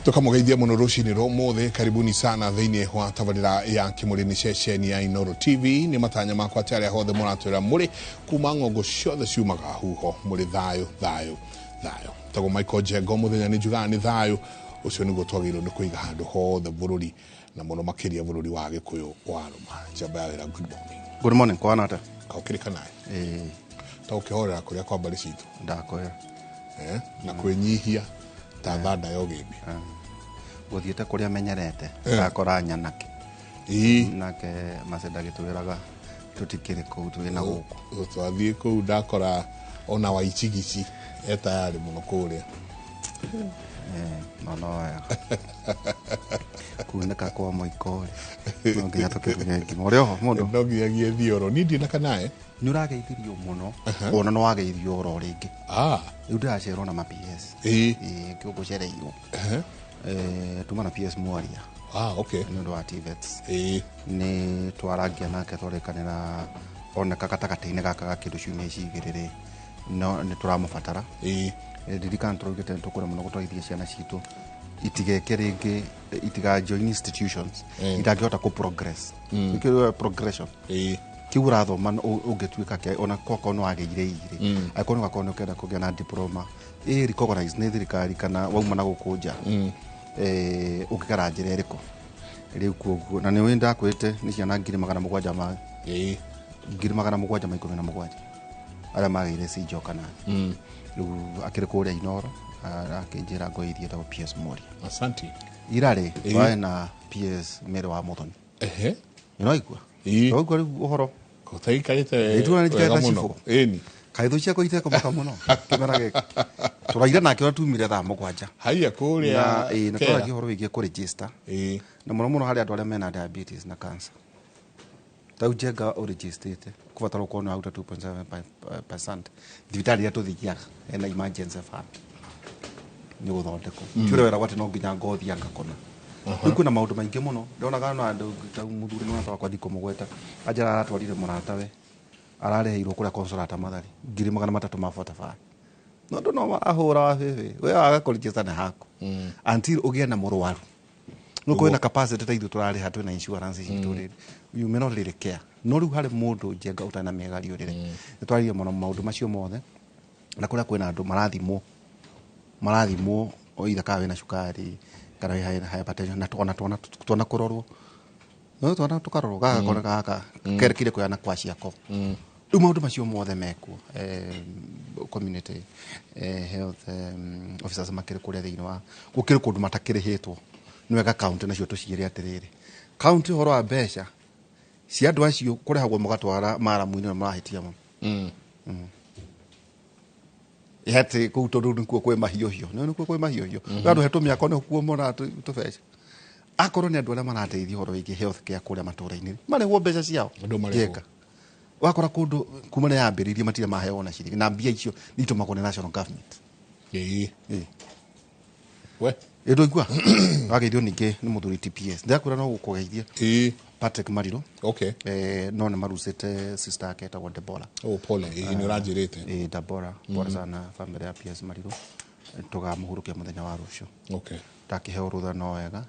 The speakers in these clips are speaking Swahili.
Tukamugeithia muno rucini rumuthe karibuni sana thiini wa tabarira ya Kimurini ceceni ya Inooro TV ni matanya makwa tari hothe muratwira muri kuma ngongo ciothe ciumaga huho muri thayo tago Michael Jego muthenya ni njugaga ni thayo ucio niguo twagirwo ni kuiga handu hothe bururi na muno makiria bururi wa Gikuyu wa Aruma njamba ya wira. Good morning kwana ata kaukirikana ta ukihorera kuria kwa mbari citu ndakoya na kwenyihia ta thanda yogebi guthiete kuria menyerete akora nyanake nake macenda gitwiraga tutikire ku twina guku twathie ku ndakora ona wa ichigici eta yari muno kuria no kuneka kwa moikore nginya tukirunya ngimorio mundu ngiyagie thioro nindi na kanae nyurageithirio muno ona no wageithio oro ringi ndiracerwo na PS kiugo cereirwo tuma na PS mwaria okay ndu wa TVETs ni twaragia nake twarekanira ona kakatakateine gaka gakindu ciumia igiriri no ni turamubatara ririkana turugite tukura muno gutwaithia ciana citu itigeke ringi itiga join institutions itangihota ku progress ikirwa progression kiura thoma ungetuika ke ona koko no ageire igire akono gakono kenda kugea na diploma recognize ne thirikari kana wauma na gukunja ukikara njira iriko riu kuoguo na ni wenda kwete ni ciana 700 ma 717 ara magire si joka na riu akire kuria Inooro akinjira ngoithie ta PS mori asante irare wae na PS mere wa Muthoni inoigwa ogo riu uhoro kutaikaite ituna nitikaga muno kaithu cia koite ko maka muno kimerage turaira nake otumire tha mugwanja haiya kuria na tora gihoro wigie ku register na muno hari andu aria mena diabetes na cancer tau jega o registrate kuvatara kuona auta 2.7% thibitari ya tuthigiaga na emergency fund ni guthondeko chure wera gwate no nginya ngothi angakona kuna maundu maingi muno ndonaga no andu ta muthuri no atwa kwa thiko mugweta ajara aratwarire muratawe arareheirwo kuria consulata mathari 345 no ndo no marahura wa wewe we agakorijesa na hako until ugie na murwaru no kwena capacity ta ithu turari hatu na insurance citu ri you may not really care no riu hari mundu njenga utana megari urire twarie muno maundu macio mothe na kuria kwena andu marathimwo o ithaka we na cukari kana hypertension na twana kurorwo no twana tukarorwo gaka kerekire kuyana kwa ciako maundu macio mothe mekwo community health officers makire kuria thiini wa gukire kundu matakirihitwo nwega county nacio tuciire atiriri county horo wa besha si andu acio kurehagwo mugatwara maramu-ini na marahitia mo ihete ku tondu nikuo kwe mahiohio no nikuo kwe mahiohio andu hetu miako no kuo mona tubesha akoro ni andu aria marateithia horo wigi health care kuria matura-ini marehwo besha ciao jeka wakora kundu kumana yambiririe matire maheo na ciringi na mbia icio nitumagwo ni national government we edo igwa wageithio ninge ni muthuri TPS ndakura no gukugeithia Patrick Mariro no na marusete sister yake ta Debora pole ni rajirete Debora bora sana family ya PS Mariro tugamuhurukia muthenya wa rucio takihe rutha no wega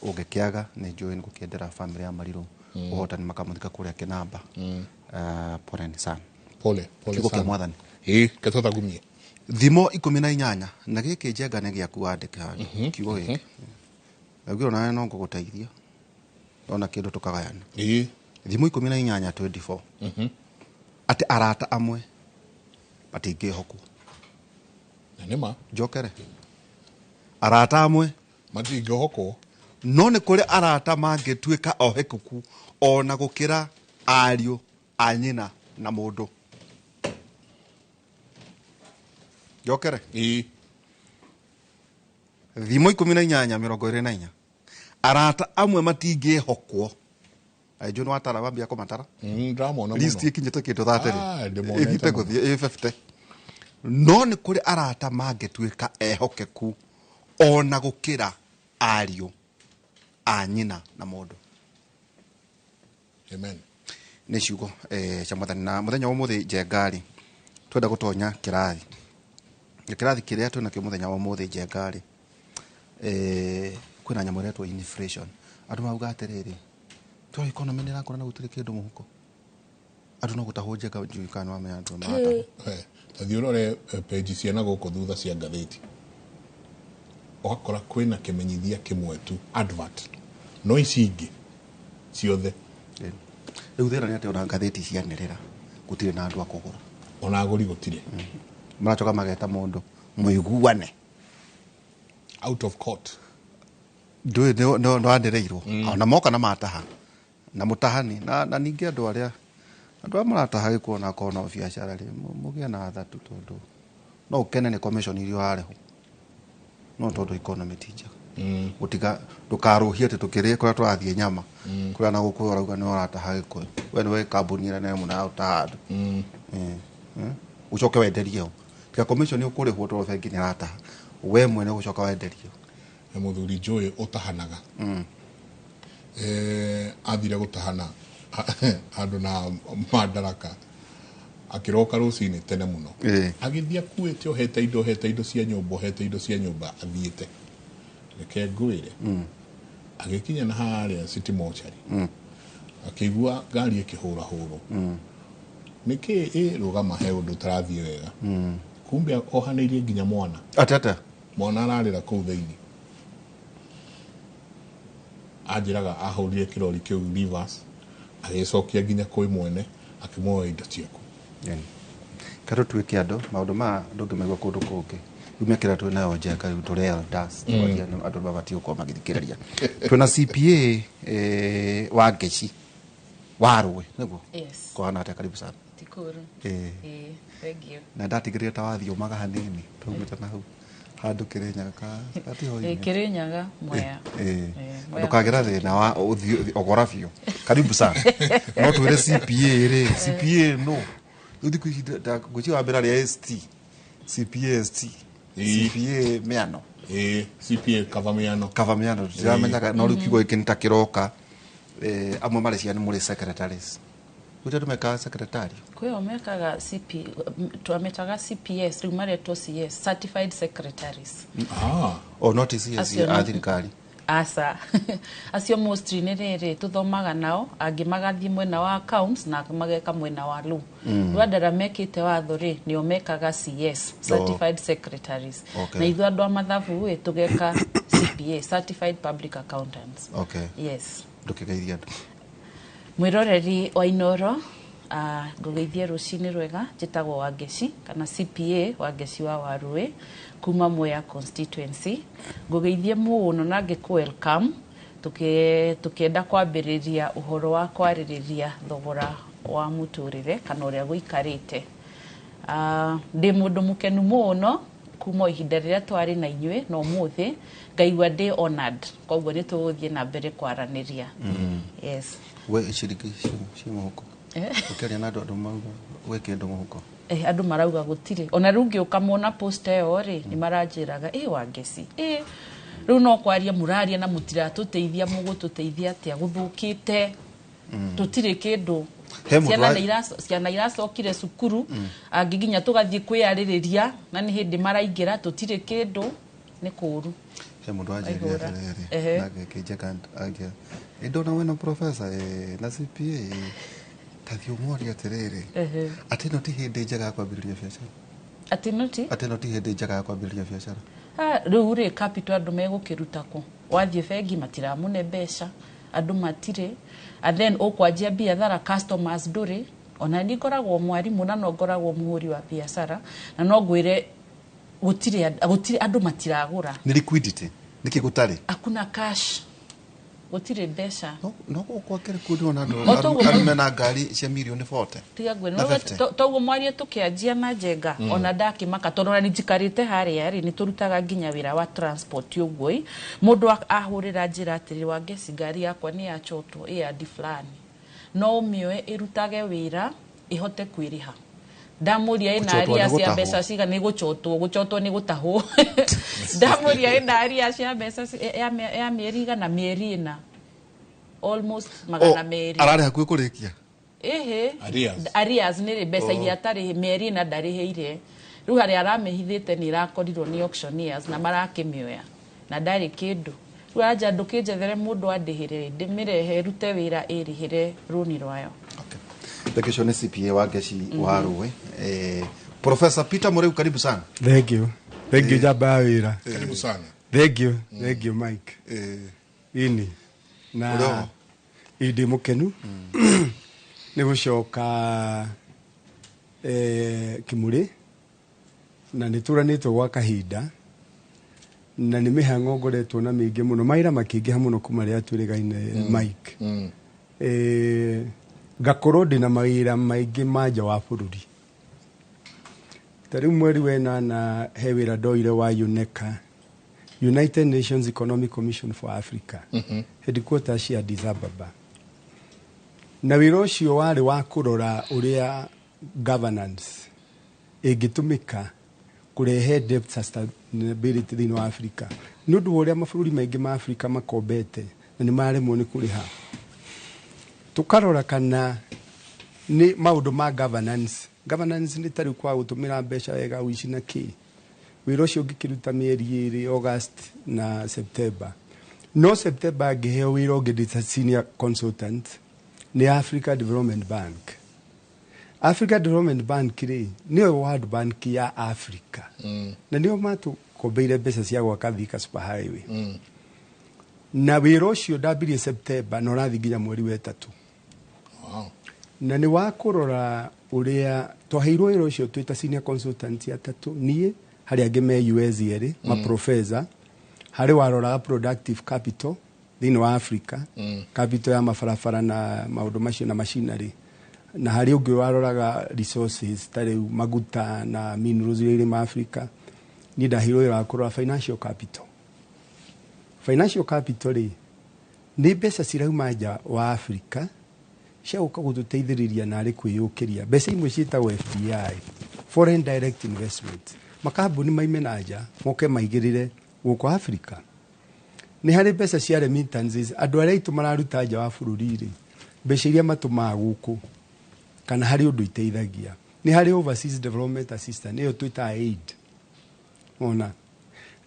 ugekiaga ni join gukiendera family ya Mariro uhotani makamuthika kuria kinamba pole sana pole sana mwathani ketota gumie thimo 18 na giki njenga ne giaku wandika kiugo giki agiro na no nguguteithia ona kindu tukagayana thimo 18 24 ati arata amwe matingihokwo nema jokere arata amwe matingihokwo no ni kuri arata mangituika ohekuku ona gukira ariu anyina na mundu jokere thimo 18 arata amwe matingihokwo ajo no atara bambia komatara ndramona list ikinyete kindu 30 ifite guthie 50 no ni kuri arata mangituika ehokeku ona gukira ariu anyina na mundu amen ni ciugo chamathani na muthenya wa muthi jengari twenda gutonya kirathi kiria twina kio muthenya wa muthi jengari kwina nyamu retwo inflation andu mauga atiriri to economy nira kona gutire kindu muhuko andu no gutahunje ka juikano ame andu mata tathi urore page cia na guku thutha cia ngatheti okora kwina kimenyithia kimwe tu advert no icingi ciothe riu thira ni ati ona ngatheti cianirira gutire na andu akugura ona aguri gutire marachoka mageta mundu muiguane out of court no andereirwo ona moka na mataha na mutahani na ningi andu aria marataha gikuona kona biashara ri mugia na thatu tondu no ukene ni commission irio areho no tondu economy tija utiga ndukaruhie ati tukirie kuria turathie nyama kuria na guku arauga ni arataha giku we ni kambuni ira ne muna utahandu ucoke wenderie tika commission ukurihwo to bengi ni arataha we mwene gucoka wenderie na muthuri Joy utahanaga athire gutahana andu na madaraka akiroka rucini tene muno agithia kuite ohete indo cia nyumba athiete reke ngwire agikinya na haria city mortuary akigua ngari ikihura huro niki rugama he undu tarathie wega kumbe ohaneirie nginya mwana atata mwana ararira kuu theini ajiraga ahurire kirori kiu reverse agicokia nginya kwi mwene akimoya indo ciaku karo twike andu maundu ma ndungi maigua kundu kungi umekira tu nayo jeka turea das wadia andu babati uko magithikiriria tuna CPA wa Ngeci warwe niguo kwa hana ata karibu sana tikuru thank you na ndatigirira ta wathio maga hanini tugwita na hau handu Kirinyaga ka ati hoyi Kirinyaga Mwea ndukagira thina wa ogorafio karibu sana no twire CPA no uthi kuhida guchi wa mbere ya ST CPA meano CPA kavamiano ndamenyaga no rukigo ikinta kiroka amwe Malaysia ni muri secretaries uta tumeka secretary kwe omekaga CP tuametaga CPS rumareto CS certified secretaries not CS ya thirikari asa acio mostly nerere tuthomaga nao angi magathie mwena wa accounts na mageka mwena wa law rwandara mekite watho ri ni omekaga CS certified secretaries na ithu andu amathabu we tugeka CPA certified public accountants yes ndukigeithia andu mwiroreri wa Inoro ngugeithia rucini rwega njitagwo wa Ngeci kana CPA wa Ngeci wa Warui kuma Mwea constituency ngugeithie muno na ngiku welcome tukienda kwambiriria uhoro wa kwaririria thogora wa muturire kana uria guikarite ndi mundu mukenu muno kuma ihinda riria twari na inywe no muthi ngaigua ndi honored koguo ni tuguthie na mbere kwaraniria yes we shirikisho muhuko ukiaria na andu mauga we kindu muhuko andu marauga gutire ona rungi ukamona poster yo ri ni maranjiraga wa Ngeci riu no kwaria muraria na mutiratuteithia mugututeithia atia guthukite tutire kindu ciana iracokire cukuru angiginya tugathie kwiyaririria na ni hindi maraingira tutire kindu ni kuru he mundu ajiria na gikije agia ndona wena professor na CPA tathio mori atiriri atino ti hindi njega kwambiriria biashara atino ti hindi njega kwambiriria biashara riu ri capital andu megukiruta ku wathie bengi matiramune mbeca andu matire and then ukwanjia biathara customers nduri ona ni ngoragwo mwarimu na no ngoragwo muhuri wa biacara na no ngwire gutire andu matiragura ni liquidity niki gutari hakuna cash gutire mbeca no kwa kile kundi na ndo mena ngari cia milioni 40 tiga ngwe no toguo mwarie tukianjia na njenga ona ndakimaka tondu ni njikarite haria ri ni turutaga nginya wira wa transport uguo mundu ahurira njira atiri wa Ngeci ngari yakwa ni yachotwo adi fulani no mioe irutage wira ihote kwiriha ndamuria ina aria cia mbeca ciga ni guchotwo ni gutahwo ndamuria ina aria cia mbeca ya mieriga na mieri ina almost magana meri arare hakuhi kurikia arias ni mbeca iria tari mieri ina ndariheire riu hari aramehithite ni rakorirwo ni auctioneers na marakimioya na ndari kindu waja ndukinjethere mundu andihire ndimirehe rute wira irihire runi rwayo. Kesho ni CPA wa Geci wa Ruwe. Professor Peter Mureu, karibu sana. Thank you jaba wira. Karibu sana. Thank you Mike. Ini na idi mukenu ni gucoka Kimuri na nituranitwo gwa kahinda na ni mihango ngoretwo na mingi muno maira makingi muno kuma ria twirigaine Mike. Gakorwo ndina mawira maingi manja wa bururi. Tari mweri wenana he wira ndoire wa UNECA, United Nations Economic Commission for Africa, headquarters cia Addis Ababa. Na wira ucio wari wa kurora uria governance ingitumika kurehe debt sustainability thini wa Africa. Nundu uria mabũrũri maingi ma Africa makombete na ni maremwo ni kuriha. Tukarora kana ni maundu ma governance ni tari kwa gutumira mbeca wega wici na ki wira ucio ngikiruta mieri 2 August na September. No September ngiheo wira ungidita senior consultant ni Africa Development Bank. Africa Development Bank ni World Bank ya Africa. Na nio matu kobeire mbeca cia gwaka Thika Super Highway. Na wira ucio ndambirie September no rathi nginya mweri wa 3. Na ni wakurora uria twaheirwo wira ucio twita senior consultant ya 3 nie hari ange me US yeri ma professor hari waroraga productive capital thini wa Africa, capital ya mafarabara na maundu macio na machinery, na hari ungi waroraga resources tari maguta na minerals iri ma Africa. Ni ndahirwo wira wa kurora financial capital. Financial capital ni mbeca cirauma nja wa Africa cia guka gututeithiriria na ari kwiyukiria mbeca imwe cietagwo FDI, foreign direct investment. Makambuni maimena nja moke maigirire guko Africa. Ni hari mbeca cia remittances andu aria itu mararuta nja wa bururi ri mbeca iria matumaga guku kana hari undu iteithagia. Ni hari overseas development assistance iyo twita aid. Ona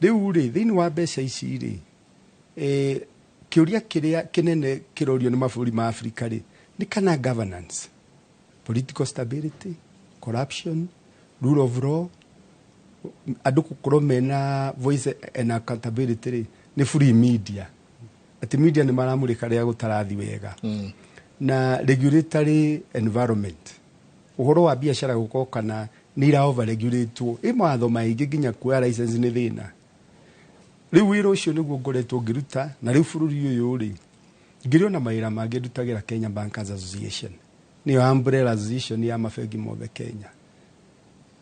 riu ri thini wa mbeca ici ri kiuria kiria kinene kirorio ni mabũrũri ma Africa ri ni kana governance, political stability, corruption, rule of law, andu gukorwo mena voice and accountability ri ni free media. Ati media ni maramurika ria gutarathi wega. Na regulatory environment, uhoro wa biashara guko kana ni ra over regulate imatho maingi nginya kuoya license ni thina. Riu wira ucio niguo ngoretwo ngiruta na riu bururi uyu ri ngirio na maira mangi ndutagira Kenya Bankers Association, ni umbrella association ya mabengi mothe Kenya.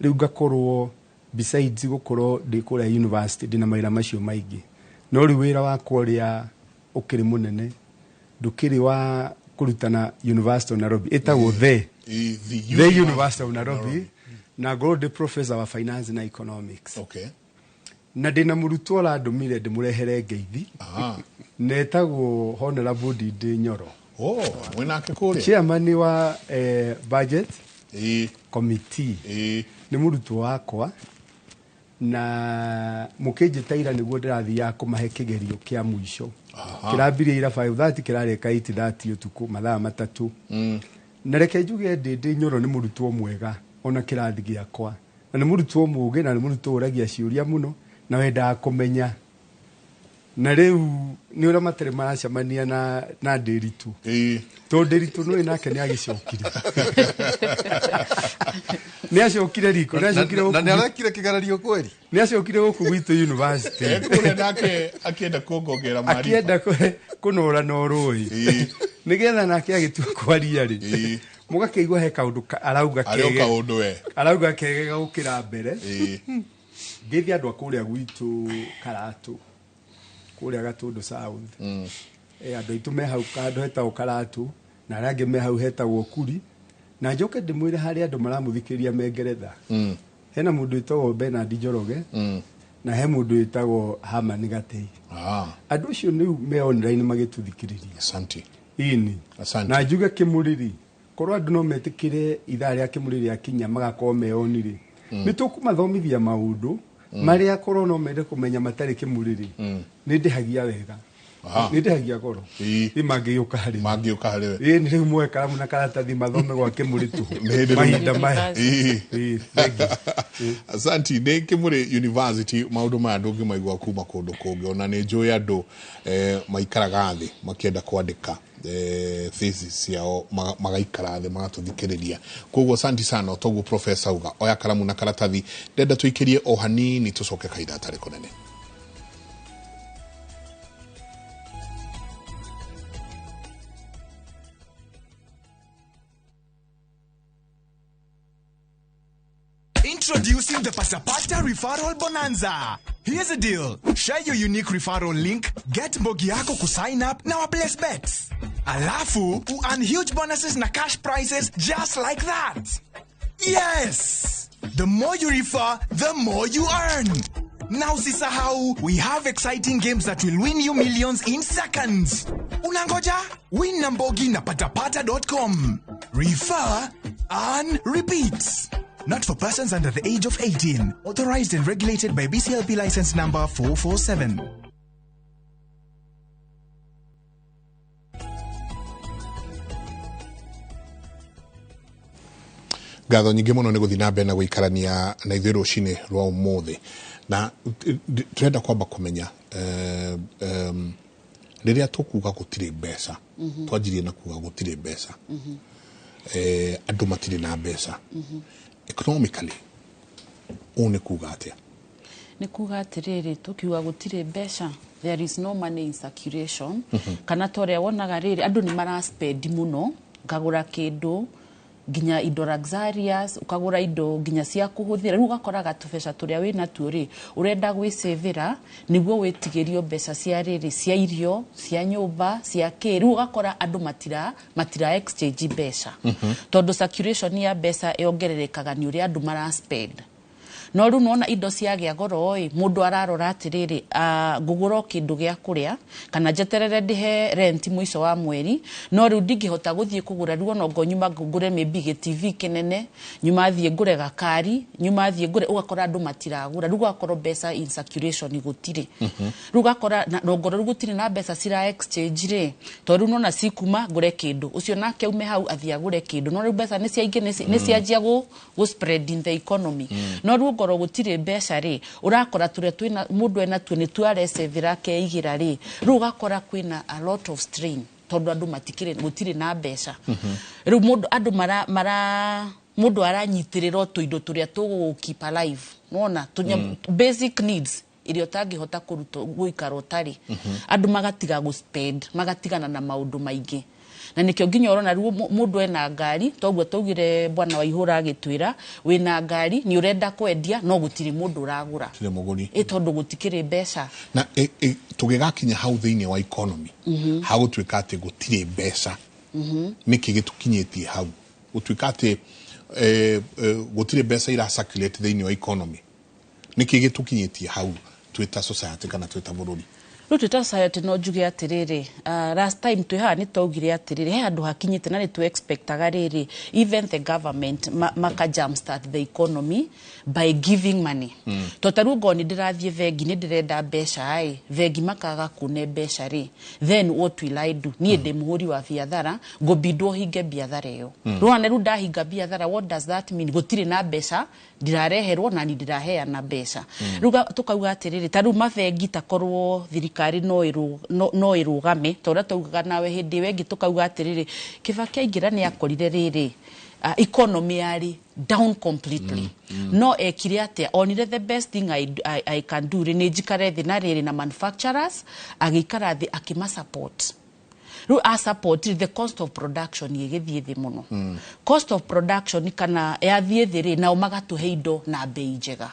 Riu ngakorwo besides gukorwo ndikuria university ndina maira macio maingi, no riu wira wakwa uria ukiri munene ndukiri wa kurutana University of Nairobi etagwo the University of Nairobi na ngorwo ndi professor wa finance na economics. Okay. Na ndina murutwo la ndumire ndimurehere ngeithi netagwo Honorable Ndindi Nyoro. Wena akikuria chairman wa budget committee. Ni murutwo wakwa na mukijitaira niguo ndirathi ya kumahe kigerio kia mwisho. Kirabirie ira 5:30 kirareka 8:30 utuku mathaa matatu. Na reke njuge Ndindi Nyoro ni murutwo mwega ona kirathi giakwa. Na ni murutwo muge na ni murutwo uragia ciuria muno na wenda kumenya. Na riu ni ura matere maracamania na Ndiritu. To Ndiritu no inake ni agicokire. Ni acokire riko, ni acokire na ni arakire kigarario kweli. Ni acokire guku gwitu university. Kule nake akienda kugogera mari. Akienda kunora no roi. Nigetha nake agitua kwaria ri. Mugakeigwa he kaundu arauga kege. Arauga kege gukira mbere. Ngithi andu akuria gwitu Karatu. Kuria Gatundu South. Andu itu me hau kandu heta Karatu na arangi me hau heta Kuri. Na njoke ndimwire hari andu maramuthikiria me Ngeretha. Hena mundu itagwo Bernard Njoroge. Na he mundu itagwo Hamani Gatei. Andu ucio ni me online magituthikiriria. Asante. Ini. Asante. Na njuge Kimuriri. Korwa andu no metikire ithaa ria Kimuriri akinya magakorwo meonire. Nitukumathomithia maundu maria korwo no mende kumenya matari kimuriri ni ndihagia wega ni ndihagia goro ni mangiuka hari ni riu mwe karamu na karatathi mathome gwa kimuritu mahinda maya asanti ne kimuri university maundu maya ndungi maigwa kuma kundu kungi ona ni njui andu maikaraga thi makienda kwandika thesis yao magaikara thi magatuthikiriria koguo asanti sana toguo professor uga oya karamu na karatathi ndenda tuikirie o hanini tucoke kaida tari kunene. Introducing the Pasapata Referral Bonanza. Here's the deal. Share your unique referral link, get mbogi yako ku sign up na place bets. Alafu, earn huge bonuses na cash prizes just like that. Yes! The more you refer, the more you earn. Now sisahau, we have exciting games that will win you millions in seconds. Unangoja? Win na mbogi na patapata.com. Refer, earn, repeat. Not for persons under the age of 18. Authorized and regulated by BCLP license number 447. Gatho nyingi muno ni guthi na mbere na guikarania na ithuĩ rũcinĩ rwa ũmũthĩ na turenda kwamba kumenya rĩrĩa tukuga gũtirĩ mbeca twanjirie na kuga gũtirĩ mbeca andũ matirĩ na mbeca economically one kuga atia ni kuga atiriri tukiuga gũtirĩ mbeca there is no money in circulation kana tore wonaga riri andu ni mara spend muno ngagura kindu ginya indo luxurious ukagura indo ginya cia kuhuthira riu gakoraga tubeca turia wina tuori urenda gwisevera niguo witigirio mbeca cia riri cia irio cia nyumba cia kiru gakora andu matira exchange mbeca tondu circulation ya mbeca yongererekaga ni uria andu mara spend no ru nona indo ciagia goro oi mundu ararora atiriri ngugura kindu gia kuria kana jeterere ndihe rent mwiso wa mweri no ru ndingihota guthie kugura ru no ngonyuma ngugure maybe ge TV kinene nyuma thie ngure gakari nyuma thie ngure ugakora andu matiragura ru gakoro mbeca in circulation gutire ru gakora no ngoro ru gutire na mbeca cira exchange ri to ru nona sikuma ngure kindu ucio nake ume hau athia gure kindu no ru mbeca ni ciainge ni cianjia go spread in the economy no ru ngoro gutire mbeca ri urakora turia twina mundu ena tu ni twaresevera ke igira ri ru gakora kwina a lot of strain tondu andu matikire gutire na mbeca ru mundu andu mara mundu aranyitirira tuindo turia tugu keep alive nona basic needs irio tangihota kuruto guikara utari andu magatiga go spend magatigana na maundu maingi na nikyo nginya urona ru mundu ena ngari toguo tugire bwana wa ihura agitwira wina ngari ni urenda kwendia no gutiri mundu uragura tire muguri tondu gutikire mbeca na tugigakinya hau thiini wa economy hau twikate gutire mbeca niki gitukinyetie hau utwikate gutire mbeca ira circulate thiini wa economy niki gitukinyetie hau twita society kana twita bururi Rututa society no juge atiriri last time tuha ni togire atiriri he andu hakinyite na ni tu expectaga riri even the government maka jump start the economy by giving money totaru goni ndirathie vengi ni ndirenda mbeca ai vengi makaga kune mbeca ri then what will I do ni ndi muhuri wa biathara go bidwo hinge biathara yo ruane ru ndahinga biathara what does that mean gutire na mbeca ndirareherwo na ni ndirahea na mbeca ruga tukauga atiriri taru mavengi takorwo thirikari no irugame tora tugaga nawe hindi wengi tukauga atiriri Kibaki aingira ni akorire riri economy yari down completely no ekire atia onire the best thing I can do ni njikare thi na riri na manufacturers agikara thi akima support ru a support the cost of production yegithie thi muno cost of production kana yathie thi na umagatuhe indo na bei njega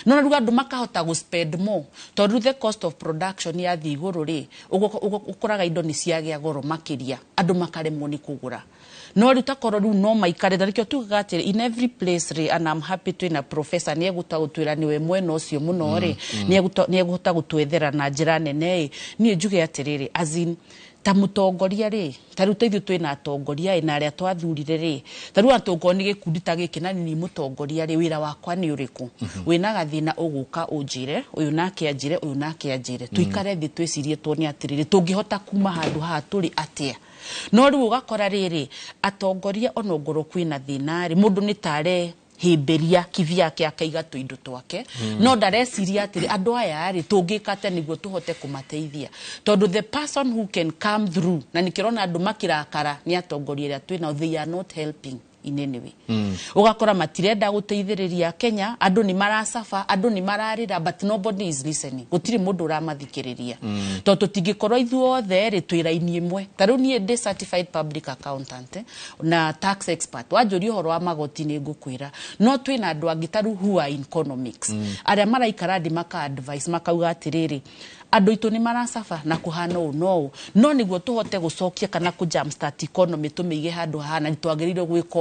no ruga andu makahota go spend more tondu the cost of production ya thi iguru ri ukoraga indo ni ciagia goro makiria andu makaremwo ni kugura no rutakorwo ru no maikare ndarikyo tugaga atiri in every place ri and I'm happy to ina professor ni eguta gutwira niwe mwena ucio muno ri ni eguta gutwethera na njira nene ni njuge atiriri as in ta mutongoria ri taru teithu twina atongoria ina aria twathurire ri taru atongoria ni gikundi ta giki na ni mutongoria ri wira wakwa ni uriku wina gathina uguka unjire uyu nake anjire uyu nake anjire tuikare thi twicirie tuoni atiriri tungihota kuma handu ha turi atia no riu ugakora riri atongoria onongoro kwina thina ri mundu ni tare himberia kivi yake akaiga tuindo twake no ndareciria atiri andu aya ari tungikate niguo tuhote kumateithia tondu the person who can come through na nikirona andu makirakara ni atongoria ria twina they are not helping in any way ugakora matirenda guteithiriria Kenya andu ni marasafa andu ni mararira but nobody is listening gutiri mundu uramathikiriria tondu tingikorwo ithuothe ri twiraini imwe taru ni ndi certified public accountant na tax expert wanjuri uhoro wa magoti ni ngukwira no twina andu angitaru who are in economics aria maraikara ndi maka advice makauga atiriri andu itu ni marasafa na kuhana no niguo tuhote gucokia kana ku jump start economy tumige handu hana nitwagirire gwika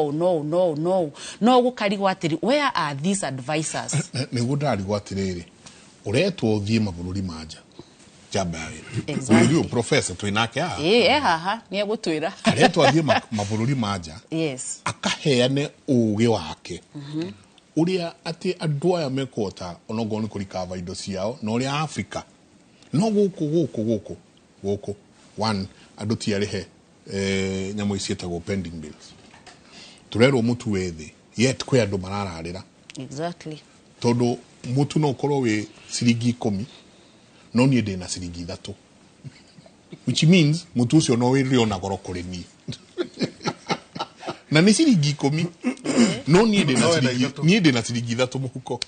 no gukarigwa atiri where are these advisors niguo ndarigwa atiriri uretwo uthie mabururi manja jamba exactly professor twinake haha ni egutwira aretwo athie mabururi manja yes akaheane uge wake uria ati andu aya mekota onogo ni kurikava indo ciao no ria Africa no guku one andu tiarihe nyamo icietagwo pending bills turero mutu wethi yet kwe andu marararira exactly todo mutu no korwo we ciringi 10 no nie ndina ciringi 3 which means mutu ucio no wirio na goro kuri ni na ni ciringi 10 no nie ndina ciringi 3 muhuko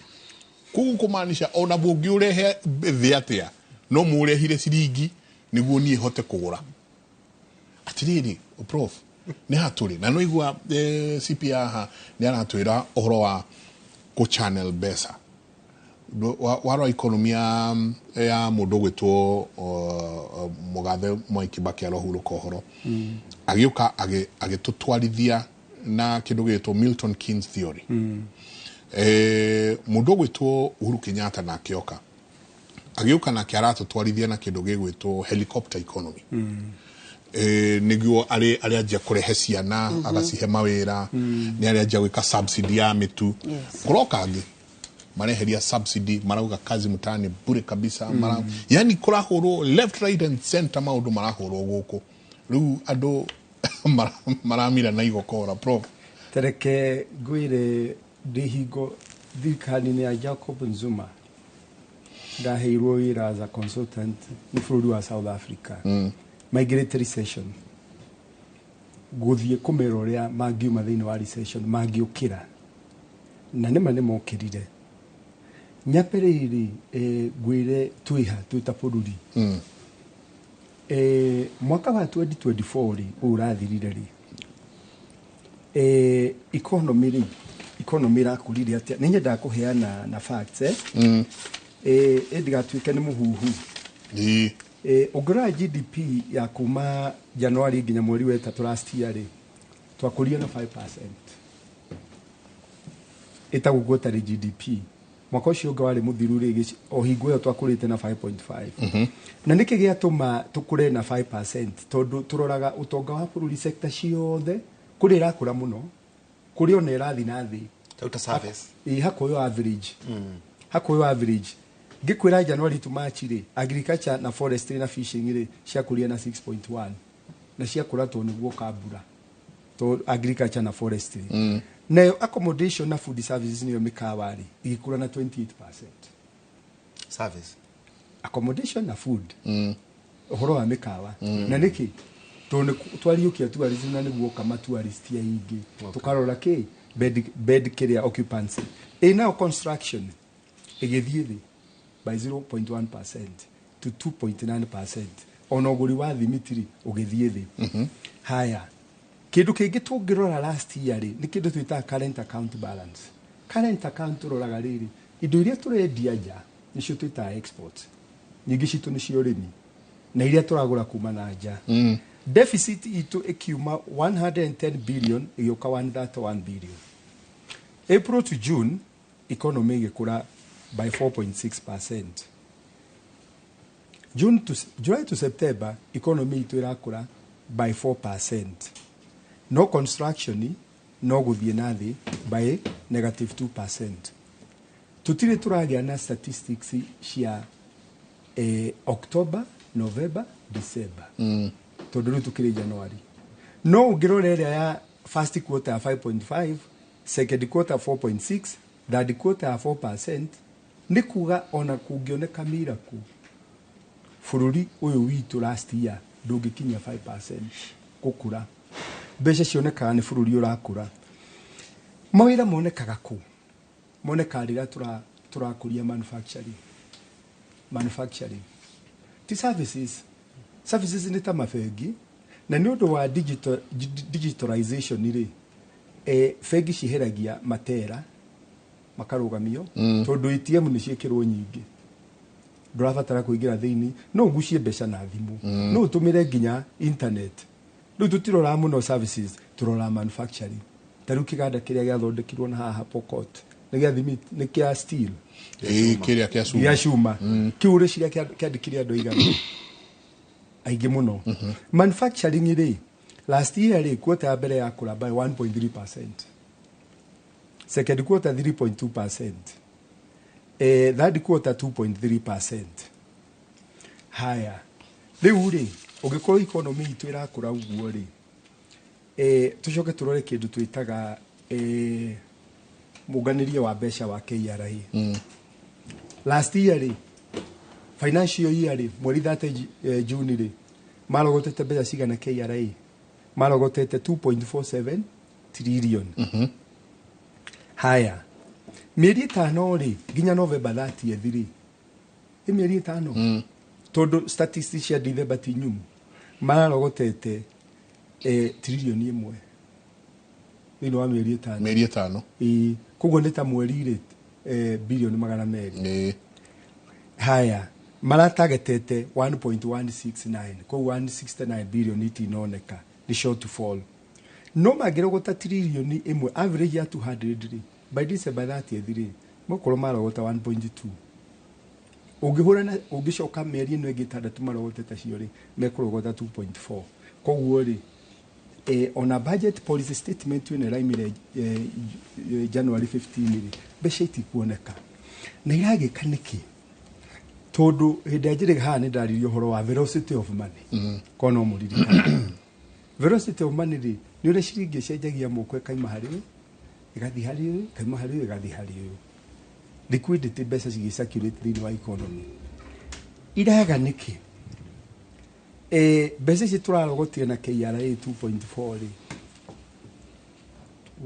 kugu kumanisha ona bungi urehe thi atia no murehire ciringi niguo nie hote kugura atiriri prof ni haturi na no igwa CPA ni aratwira ohoro wa ko channel besa waro economia ya mundu gwitwo mugathe Mwai Kibaki arohuru kohoro agiuka agitutwarithia na kindu gitwo Milton Keynes theory mundu gwitwo Uhuru Kenyatta na akioka agiuka na kiarato twarithia na kindu gigwitwo helicopter economy niguo ari ajia kurehe ciana agacihe mawira ni ari ajia gwika subsidy ya mitu kuroka angi mareheria subsidy marauga kazi mutani bure kabisa yani kurahoro left right and center maundu marahoro guku riu andu maramira na igokora prof tereke gwire dihigo thirikari-inĩ ya Jacob Zuma ndaheirwo wira as a consultant ni bũrũri wa South Africa migratory session guthie kumera uria mangiuma thiini wa recession mangiukira na nima ni mokirire nyapereri gwire twiha twita bũrũri mwaka wa 2024 ri urathirire ri economy rakurire atia ninyenda kuheana na facts ndigatuike ni muhuhu ungora GDP ya kuma January nginya mweri wa 3 last year ri twakuria na 5% etagugota ri GDP mwaka ucio unga wari muthiru ri o hingo yo twakurite na 5.5 na niki giatuma tukure na 5% tondu turoraga utonga wa bururi sector ciothe kuri irakura muno kuri ona irathi na thi tauta service hakoyo average gikwira January to March ri agriculture na forestry na fishing ri ciakuria na 6.1 na ciakura to niguo kabura to agriculture na forestry nayo accommodation na food services niyo mikawa ri igikura na 28% service accommodation na food uhoro wa mikawa na niki to twariukia tourism na niguo kama tourist ya ingi tukarora ki bed kiria occupancy now construction igithie thi by 0.1% to 2.9% onoguri wa thimitiri ugithie thi haya kindu kingi tungirora last year ri ni kindu twita current account roraga riri indo iria turendia nja nicio twita export nyingi citu ni cio rimi na iria turagura kuma na nja deficit itu ikiuma 110 billion iyoka 131 billion April to June economy igikura by 4.6%. July to September economy itu irakura by 4%. No construction no guthie nathi by negative 2%. Tutire turagia na statistics cia October, November, December. Tondu riu tukiri January. No ungirore ria ya first quarter 5.5, second quarter 4.6, third quarter 4%, ni kuga ona kungioneka miracle. Bururi uyu witu last year ndungikinya 5% gukura. Mbeca cionekaga ni bururi urakura. Mawira monekaga ku. Moneka rira turakuria manufacturing. Ti services ni ta mafegi na ni undu wa digitalization ri fegi ciheragia matera makarugamio tondu ATM ni ciekirwo nyingi ndurabatara kuingira thiini no ngucie mbeca na thimu no utumire nginya internet riu tutirora muno services turora manufacturing taru kiganda kiria giathondekirwo na haha Pokot ni kia steel kiria kia cuma kiure ciria kiandikire andu igana aige muno manufacturing ri last year ri quarter ya mbere ya kura by 1.3%, second quarter 3.2%, third quarter 2.3%. Haya riu ri ugikorwo economy itu irakura uguo ri tucoke turore kindu twitaga muganirie wa mbeca wa KRA. Last year ri financial year ri mweri 30 June ri marogotete mbeca cigana KRA marogotete 2.47 trillion. Haya mieri 5 ri ginya November 30 ri mieri 5 tondu statistics cia December ti nyumu marogotete trillion imwe ni no mieri 5 kugo ni ta mweri ri bilioni magana meri. Haya maratagetete 1.169 ko 169 billion itinoneka ni shortfall no magirogota trillion imwe average ya 200 ri by December 30 ri mukoro marogota 1.2 ugihura na ugicoka meri no igitandatu marogotete cio ri mekurogota 2.4 koguo ri on a budget policy statement when raimire January 15 ri mbeca itikuoneka na iragika niki tondu hinde njire haha ni ndaririo horo wa velocity of money kono muririkana velocity of money ri ni ure ciringi cenjagia mukwe kaima hari igathi hari kaima hari igathi hari liquidity mbeca cigicirculate thini wa economy iraga niki mbeca ici turarogotie na KRA 2.4 ri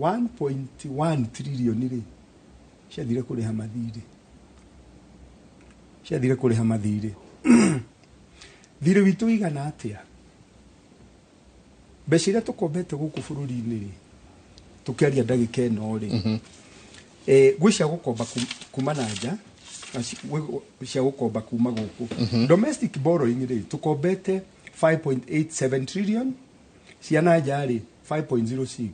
1.1 trillion ri ciathire kuriha mathiri thire witu igana atia mbeca iria tukombete guku bururi-ini ri tukiaria ndagika ino ri gwi cia gukomba kuma na nja cia gukomba kuma guku domestic borrowing ri tukombete 5.87 trillion cia na nja ri 5.06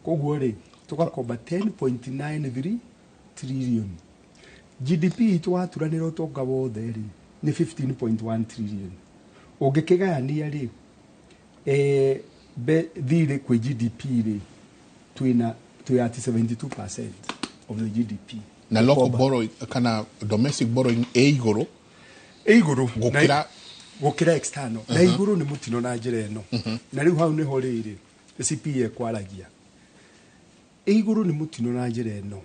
koguo ri tugakomba 10.93 trillion. GDP itu waturanira utonga wothe ri ni 15.1 trillion. Ungikigania ri thire kwi GDP ri twina at 72% of the GDP. Na local borrowing kana domestic borrowing iguru gukira external na iguru ni mutino na njira eno na riu hau ni ho riri CPA kwaragia iguru ni mutino na njira eno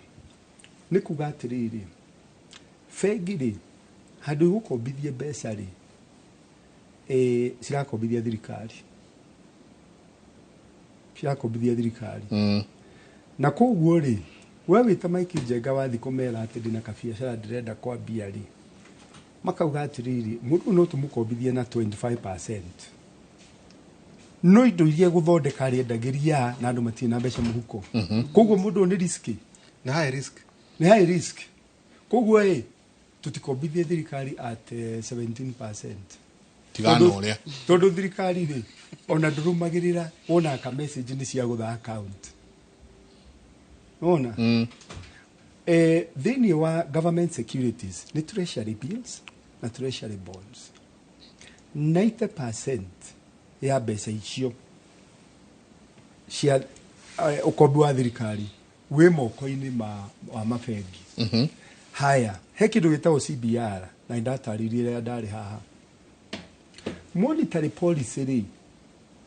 ni kuga atiriri fegiri handu gukombithie mbeca ri cirakombithia thirikari na koguo ri we wita Mike Njenga wathi kumera ati ndina kabiacara ndirenda kwambia ri makauga atiriri mundu no tumukombithie na 25% no indo iria guthondeka ri endagiria na andu matina mbeca muhuko koguo mundu ni risky na high risk koguo tutikombithie thirikari at 17%. tigano uria tondu thirikari ri ona ndurumagirira wona ka message ni cia gutha account ona thini wa government securities ni treasury bills na treasury bonds 90% ya mbeca icio cia ukombi wa thirikari wĩ moko-inĩ wa mabengi. Haya, he kĩndũ gĩtagwo CBR na ndataririe rĩrĩa ndarĩ haha. Monetary policy rĩ,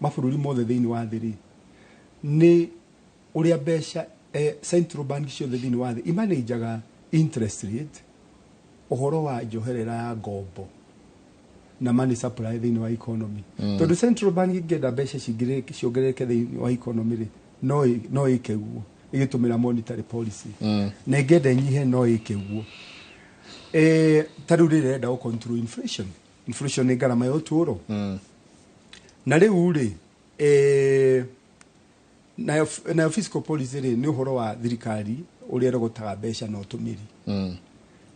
mabũrũri mothe thĩinĩ wa thĩ rĩ, nĩ ũrĩa mbeca central bank ciothe thĩinĩ wa thĩ imanajaga interest rate, ũhoro wa njoherera ya ngombo na money supply thĩinĩ wa economy. Tondũ central bank ingĩenda mbeca ciongerereke thĩinĩ wa economy rĩ, no ĩke guo igĩtũmĩra monetary policy. Na ingĩenda inyihe no ĩke guo. Tarĩu rĩrĩa ĩrenda control inflation. Inflation nĩ ngarama ya ũtũũro. Na rĩu rĩ, na fiscal policy rĩ nĩ ũhoro wa thirikari ũrĩa ĩrogotaga mbeca na ũtũmĩri.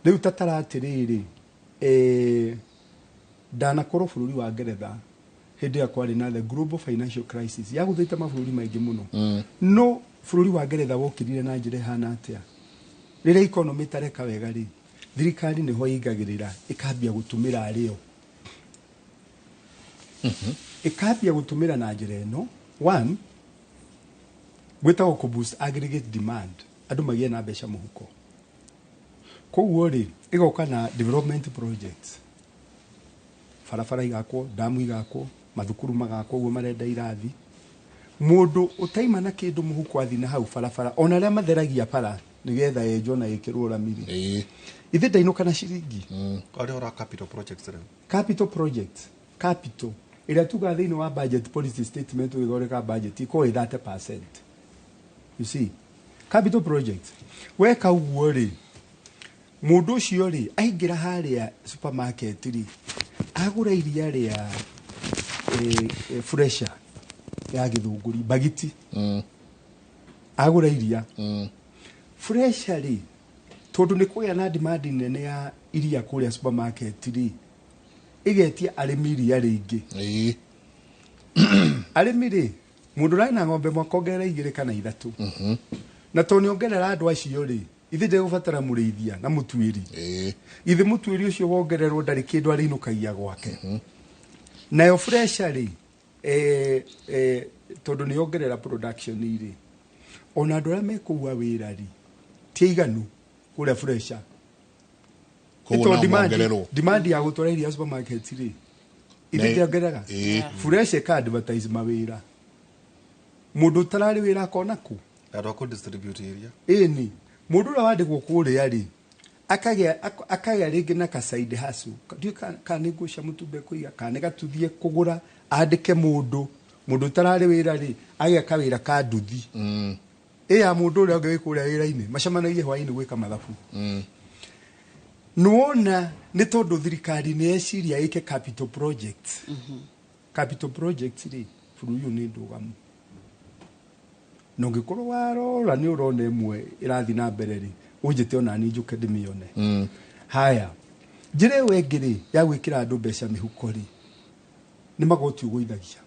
Rĩu tatara atĩrĩrĩ, ndanakorwo bũrũri wa Ngeretha hĩndĩ ĩrĩa kwarĩ na the global financial crisis yagũthĩte mabũrũri maingĩ mũno. No bũrũri wa Ngeretha wokĩrire na njĩra ĩhana atĩa? Rĩrĩa economy ĩtareka wega rĩ, thirikari nĩho ĩingagĩrĩra ĩkambia gũtũmĩra arĩo. Ĩkambia gũtũmĩra na njĩra ĩno, one, gwĩtagwo kũboost aggregate demand, andũ magĩe na mbeca mũhuko. Koguo rĩ, ĩgoka na development projects, barabara igakwo, damu igakwo, mathukuru magakwo, ũguo marenda irathi. Mũndũ ũtaima na kĩndũ mũhuko athi na hau barabara, ona arĩa matheragia bara nĩgetha enjwo na ĩkĩrwo ramiri. Ithe ndainũka na ciringi. Arĩa ora capital projects rĩu. Capital projects, capital. Ĩrĩa tuga thĩinĩ wa budget policy statement ũgĩthondeka budget iko 30%. You see, capital projects. Weka ũguo rĩ, mũndũ ũcio rĩ, aingĩra harĩa supermarket rĩ, agũra iria rĩa fresher ya gĩthũngũri, bagiti. Agũra iria. Fresher rĩ, tondũ nĩ kũgĩa na demand nene ya iria kũrĩa supermarket rĩ, igetia arĩmi iria rĩingĩ. Arĩmi rĩ, mũndũ ũrarĩ na ng'ombe mwaka ongerera 2 kana 3. Na tondũ nĩongerera andũ acio rĩ, ithe ndegũbatara mũrĩithia na mũtuĩri. Ithe mũtuĩri ũcio wongererwo ndarĩ kĩndũ arĩinũkagia gwake. Nayo fresher rĩ, tondũ nĩongerera production rĩ, ona andũ arĩa mekũua wĩra rĩ, ti iganu kũrĩa fresher. Ito demand ya gũtwara iria supermarket rĩ, ithe ndiongerera. Fresher ka advertise mawĩra. Mũndũ tararĩ wĩra akona kũ? Andũ akũ distribute iria. Ni mũndũ ũrĩa wandĩkwo kũrĩa rĩ, akagĩa rĩngĩ na ka side hustle. Ndiũ kana nĩ ngũcia mũtumbe kũiga, kana gatuthie kũgũra, andĩke mũndũ tararĩ wĩra rĩ, agĩa kawĩra ka nduthi. Ya mũndũ ũrĩa ũngĩ wĩkũrĩa wĩra-inĩ, macemanagie hwaĩ-inĩ gwĩka mathabu. Nuona nĩ tondũ thirikari nĩ yeciria ĩke capital projects. Capital projects rĩ, bũrũri ũyũ nĩ ndũgamu. Na ũngĩkorwo warora nĩ ũrona ĩmwe ĩrathi na mbere rĩ, ũnjĩte ona niĩ njũke ndĩmĩone. Haya, njĩra ĩyo ĩngĩ rĩ, ya gwĩkĩra andũ mbeca mĩhuko rĩ, nĩ magoti ũgũithagia.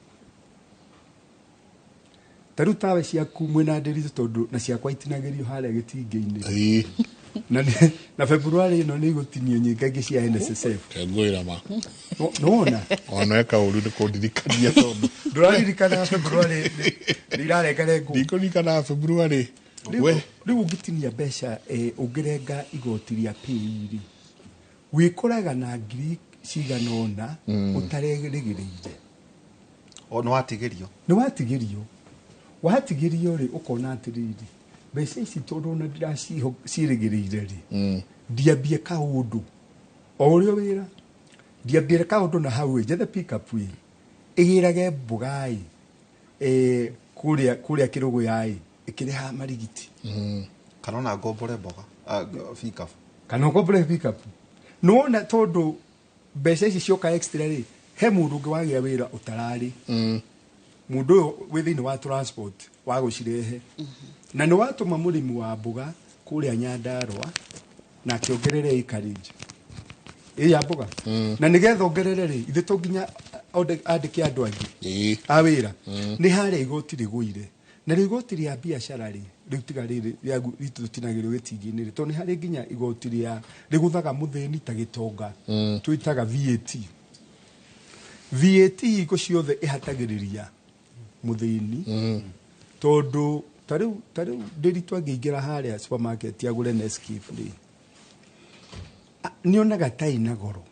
Tarĩu tawe ciaku mwĩna ndĩri tondũ na ciakwa itinagĩrio harĩa gĩtingĩ-inĩ. Na February ĩno nĩ igũtinio nyingĩ cia NSSF. Ngwĩra ma. Nona. Ona eka ũru nĩ kũndirikania tondũ. Ndũraririkana February nĩ irarengarengo. Ndikũririkana February. Rĩu ũngĩtinia mbeca ũngĩrenga igoti rĩa PE wĩkoraga na ngiri cigana ũna ũtarerĩgĩrĩire. Nĩ watigĩrio. Nĩ watigĩrio. Watigĩrio rĩ, ũkona atĩrĩrĩ, mbeca ici tondũ ona ndĩracirĩgĩrĩire rĩ, ndiambie kaũndũ o ũrĩa wĩra, ndiambie kaũndũ na hau njethe pick up ĩgĩrage mboga kũrĩa kĩrũgũ yaĩ ĩkĩrĩha marigiti. Kana ona ngombore mboga pick up. Kana ngombore pick up. Nuona tondũ mbeca ici cioka extra rĩ, he mũndũ ũngĩ wagĩa wĩra ũtararĩ. Mũndũ ũyũ wĩ thĩinĩ wa transport wa gũcirehe. Na nĩ watũma mũrĩmi wa mboga kũrĩa Nyandarua na akĩongerere acreage ya mboga. Na nĩgetha ongerere rĩ, ithe to nginya andĩke andũ angĩ a wĩra. Nĩ harĩa igoti rĩgũire. Na igoti rĩa biacara rĩ, rĩu tiga rĩrĩ rĩtũtinagĩrio gĩtingĩ-inĩ rĩ, tondũ nĩ harĩ nginya igoti rĩa rĩgũthaga mũthĩni ta gĩtonga twĩtaga VAT. VAT iko ciothe ihatagiriria muthini tondu tariu ndiri twangiingira haria supermarket agure Nescafe ri ni onaga taina goro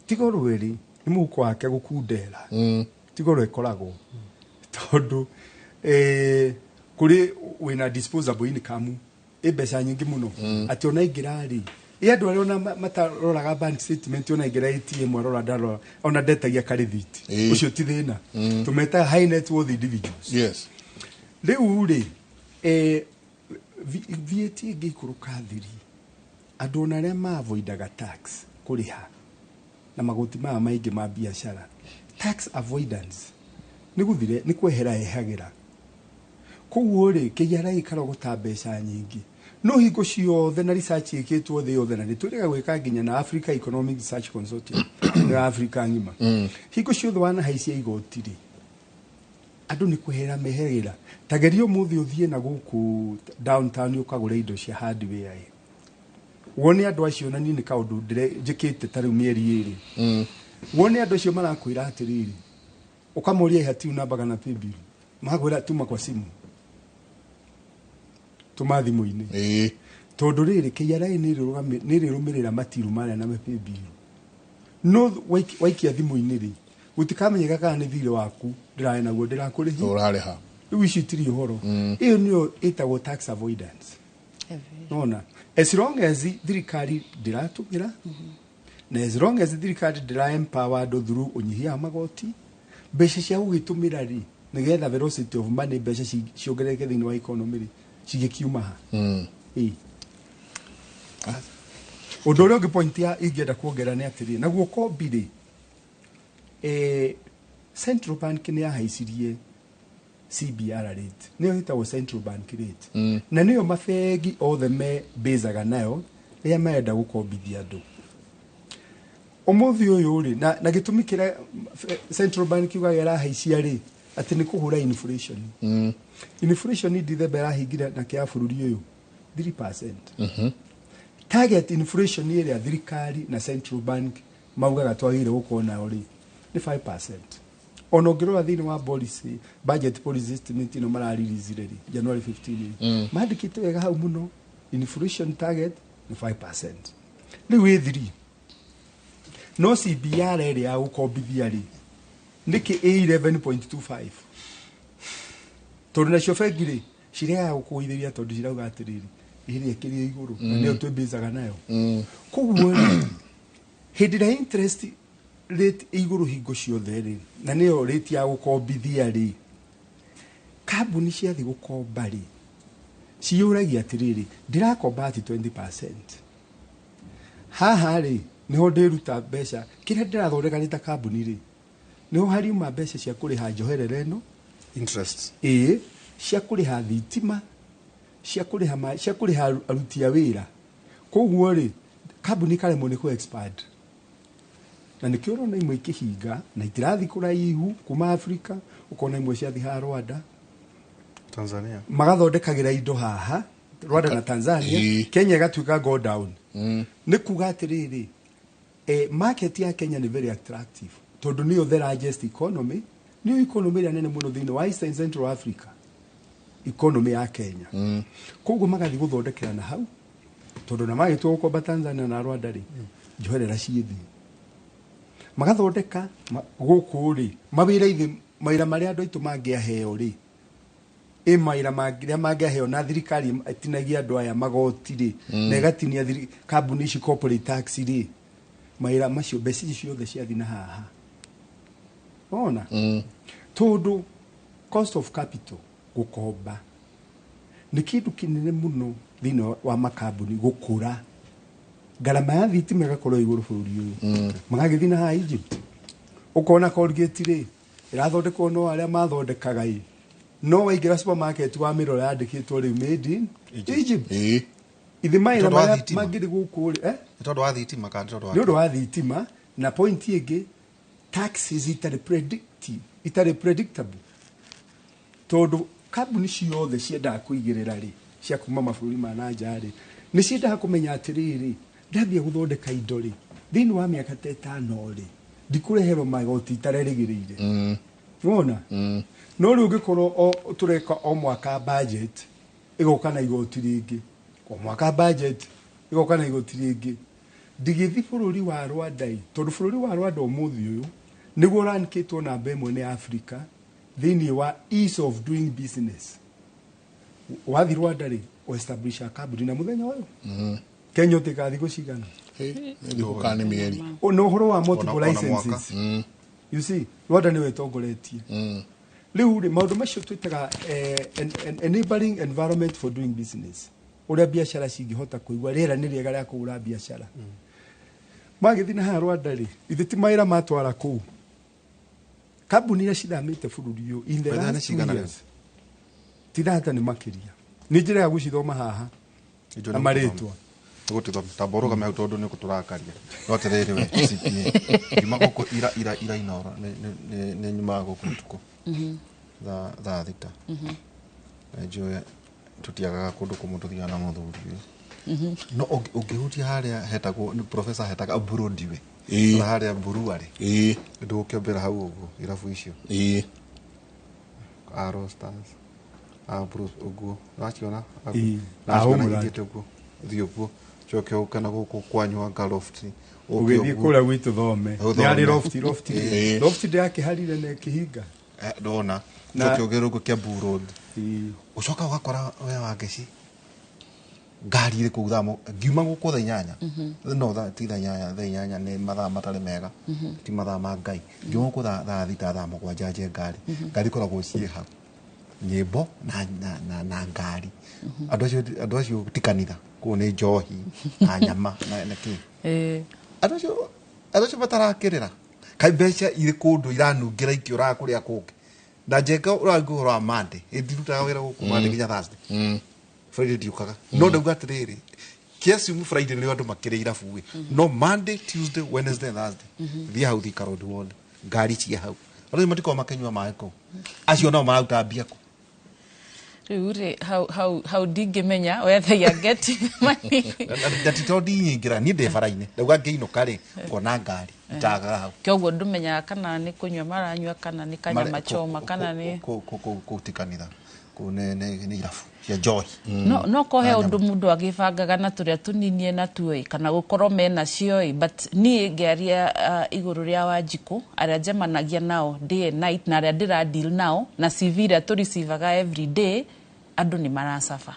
tigoro ri ni muko wake gukundera tigoro ikoragwo tondu kuri wina disposable income mbeca nyingi muno ati ona ingira ri andu aria ona mataroraga bank statement ona ingira ATM arora ndaro ona ndetagia karithiti ucio ti thina tumeta high net worth individuals yes riu ri VAT ngikuruka thiri andu ona aria maavoidaga tax kuriha na magoti maya maingi ma biashara tax avoidance ni guthire ni kwehera ehagira koguo ri KRA ikara guta mbeca nyingi no hingo ciothe na research ikitwo thi yothe na nituriga gwika nginya na Africa Economic Research Consortium na Africa ngima hingo ciothe wana haisia igoti ri andu ni kwehera meherera tagerio muthi uthie na guku downtown ukagura indo cia hardware wone andu acio na ni kaundu ndire njikite tariu mieri iri wone andu acio marakwira atiriri ukamuria hatiu na baga na paybill magwira tuma kwa simu tumathimu-ini tondu riri KRA ni rirumirira matiru maria na paybill no waikia thimu-ini ri gutikamenyeka kana ni thire waku ndirae naguo ndirakurihi urareha riu ici tiri uhoro iyo niyo itagwo tax avoidance nona as long as thirikari ndiratumira na as long as thirikari ndira empower andu through unyihia magoti mbeca cia gugitumira ri nigetha velocity of money mbeca ciongereke thiini wa economy ri cigikiuma ha undu uria ungi point ya ingenda kuongera ni atiri naguo kombiri Central Bank ni yahaicirie CBR rate niyo hitagwo Central Bank rate na niyo mabegi othe me bezaga nayo ria marenda gukombithia andu umuthi uyu ri na gitumi kira Central Bank yugaga irahaisia ri ati ni kuhura inflation inflation ni dithe bera higira na kia bururi uyu 3% target inflation ni ria thirikari na Central Bank maugaga twagire gukona uri ni 5%. Ono ngirora thini wa policy budget policy estimate no mararirize ri January 15 mandikite wega hau muno inflation target ni 5%. Riu ithiri no CBR area ukombithia ri niki 11.25 tondu na shofegi ri ciria gukuithiria tondu cirauga atiriri iria kiri iguru na nio twimbizaga nayo koguo hindira interest rate iguru hingo ciothe ri na nio rate ya gukombithia ri kambuni ciathi gukomba ri ciuragia atiriri ndirakomba ati 20% haha ri niho ndiruta mbeca kiria ndirathondeka rita kambuni ri niho hariuma mbeca cia kuriha njoherera ino interest cia kuriha thitima cia kuriha aruti a wira koguo ri kambuni karemwo ni ku expand na nikio rona imwe ikihinga na itirathi kuraihu kuma Africa ukona imwe cia thi ha Rwanda Tanzania magathondekagira indo haha Rwanda na Tanzania Kenya gatuika go down ni kuga atiriri market ya Kenya ni very attractive tondu niyo the largest economy niyo economy ya nene muno thini wa East and Central Africa economy ya Kenya koguo magathi guthondekera na hau tondu na magitwo gukomba Tanzania na Rwanda ri njoherera ciithi magathondeka guku ri mawira ithi maira maria andu aitu mangiaheo ri maira mangiaheo na thirikari atinagia andu aya magoti ri na igatinia kambuni ici corporate tax ri maira macio mbeca ciothe ciathi na haha ona tondu cost of capital gukomba ni kindu kinene muno thini wa makambuni gukura garama ya thitima igakorwo iguru bururi uyu magagithii na ha Egypt ukona Colgate ri irathondekwo no aria mathondekaga no waingira supermarket wa mirora yandikitwo ri made in Egypt ithi maira magiri guku ri tondu wa thitima kandi tondu wa thitima na point igi taxes itari predictable tondu kambuni ciothe ciendaga kuigirira ri cia kuma mabũrũri ma nanja ri ni ciendaga kumenya atiriri ndathia guthondeka indo ri thini wa miaka 5 ri ndikureherwo magoti itarerĩgĩrĩire wona no rĩu ũngĩkorwo tũreka o mwaka budget ĩgoka na igoti rĩngĩ o mwaka budget ĩgoka na igoti rĩngĩ ndigĩthi bũrũri wa Rwanda tondũ bũrũri wa Rwanda ũmũthĩ ũyũ nĩguo ũrankĩtwo namba ĩmwe nĩ Africa thĩinĩ wa ease of doing business wathi Rwanda rĩ o establish a kambuni na mũthenya ũyũ Kenya ũtĩgathi gũcigana ndĩgũkane mĩeri no ũhoro wa multiple licenses you see Rwanda nĩwe ĩtongoretie rĩu rĩ maũndũ macio twĩtaga enabling environment for doing business ũrĩa biacara cingĩhota kũigua rĩera nĩ rĩega rĩa kũgũra biacara magĩthiĩ na haha Rwanda rĩ ithe ti mawĩra matwara kũu kambuni iria cithamĩte bũrũri ũyũ in the last 2 years tithata nĩ makĩria nĩ njĩra ya gũcithoma haha na marĩtwa gũtithoma tamboroga me tondũ nĩ kũtũrakaria no terere we CPA ima gũkũ ira inora nĩ nyuma gũkũ tuko tha thita njũe tutiagaga kũndũ kũmwe tũthiaga na mũthuri no ũngĩhutia harĩa hetagwo nĩ professor hetaga Burundiwe na harĩa Buruari ndũkĩombera hau ũguo irabu icio Arostars Bruce ũguo wakiona na ingĩte ũguo thio ũguo choke ukana gũkũ kwanywa Galoft ũgĩthiĩ kũrĩa gwitũ thome nĩ Loft ndĩakĩharire na kĩhinga ndona choke ũgĩrũgũ kĩa Burund ucoka ugakora we wangeci ngari ire kuthamo ngiuma gũkũ thainyanya no tha ti thainyanya nĩ mathaa matarĩ mega ti mathaa ma ngai ngiuma gũkũ tha thita tha mũgwanja ngari koragwo ciĩ hau nyĩmbo na ngari andũ acio ti kanitha kũu nĩ njohi na nyama na kĩ andũ acio batarakĩrĩra kai mbeca irĩ kũndũ iranungĩra ikĩ ũrakũrĩa kũngĩ na njenga ũrangu wa Monday ndĩrutaga wĩra gũkũ Monday nginya Thursday Friday ndiukaga no ndauga atĩrĩrĩ kiasi Friday nĩ andũ makĩrĩ irabu no Monday Tuesday Wednesday Thursday thiĩ hau Thika Road wone ngari cia hau andũ matiko makanyua maĩ kũu acio no mararuta mbia kũ Ure, how ndingĩmenya where they are getting money ndatitondi nyingira ni ndebara-inĩ ndauga ngĩinũka rĩ ngona ngari itaga hau kĩoguo ndũmenya kana nĩ kũnyua maranyua kana nĩ kanyama choma kana nĩ kũtikanitha nĩ irabu cia njohi no kohe ũndũ mũndũ agĩbangaga na tũrĩa tũninie na tuoi kana gũkorwo mena cioi but niĩ ngĩaria igũrũ rĩa Wanjikũ arĩa njemanagia nao day and night na arĩa ndĩra deal nao na CV ĩrĩa tũricivaga every day andũ nĩ maracafa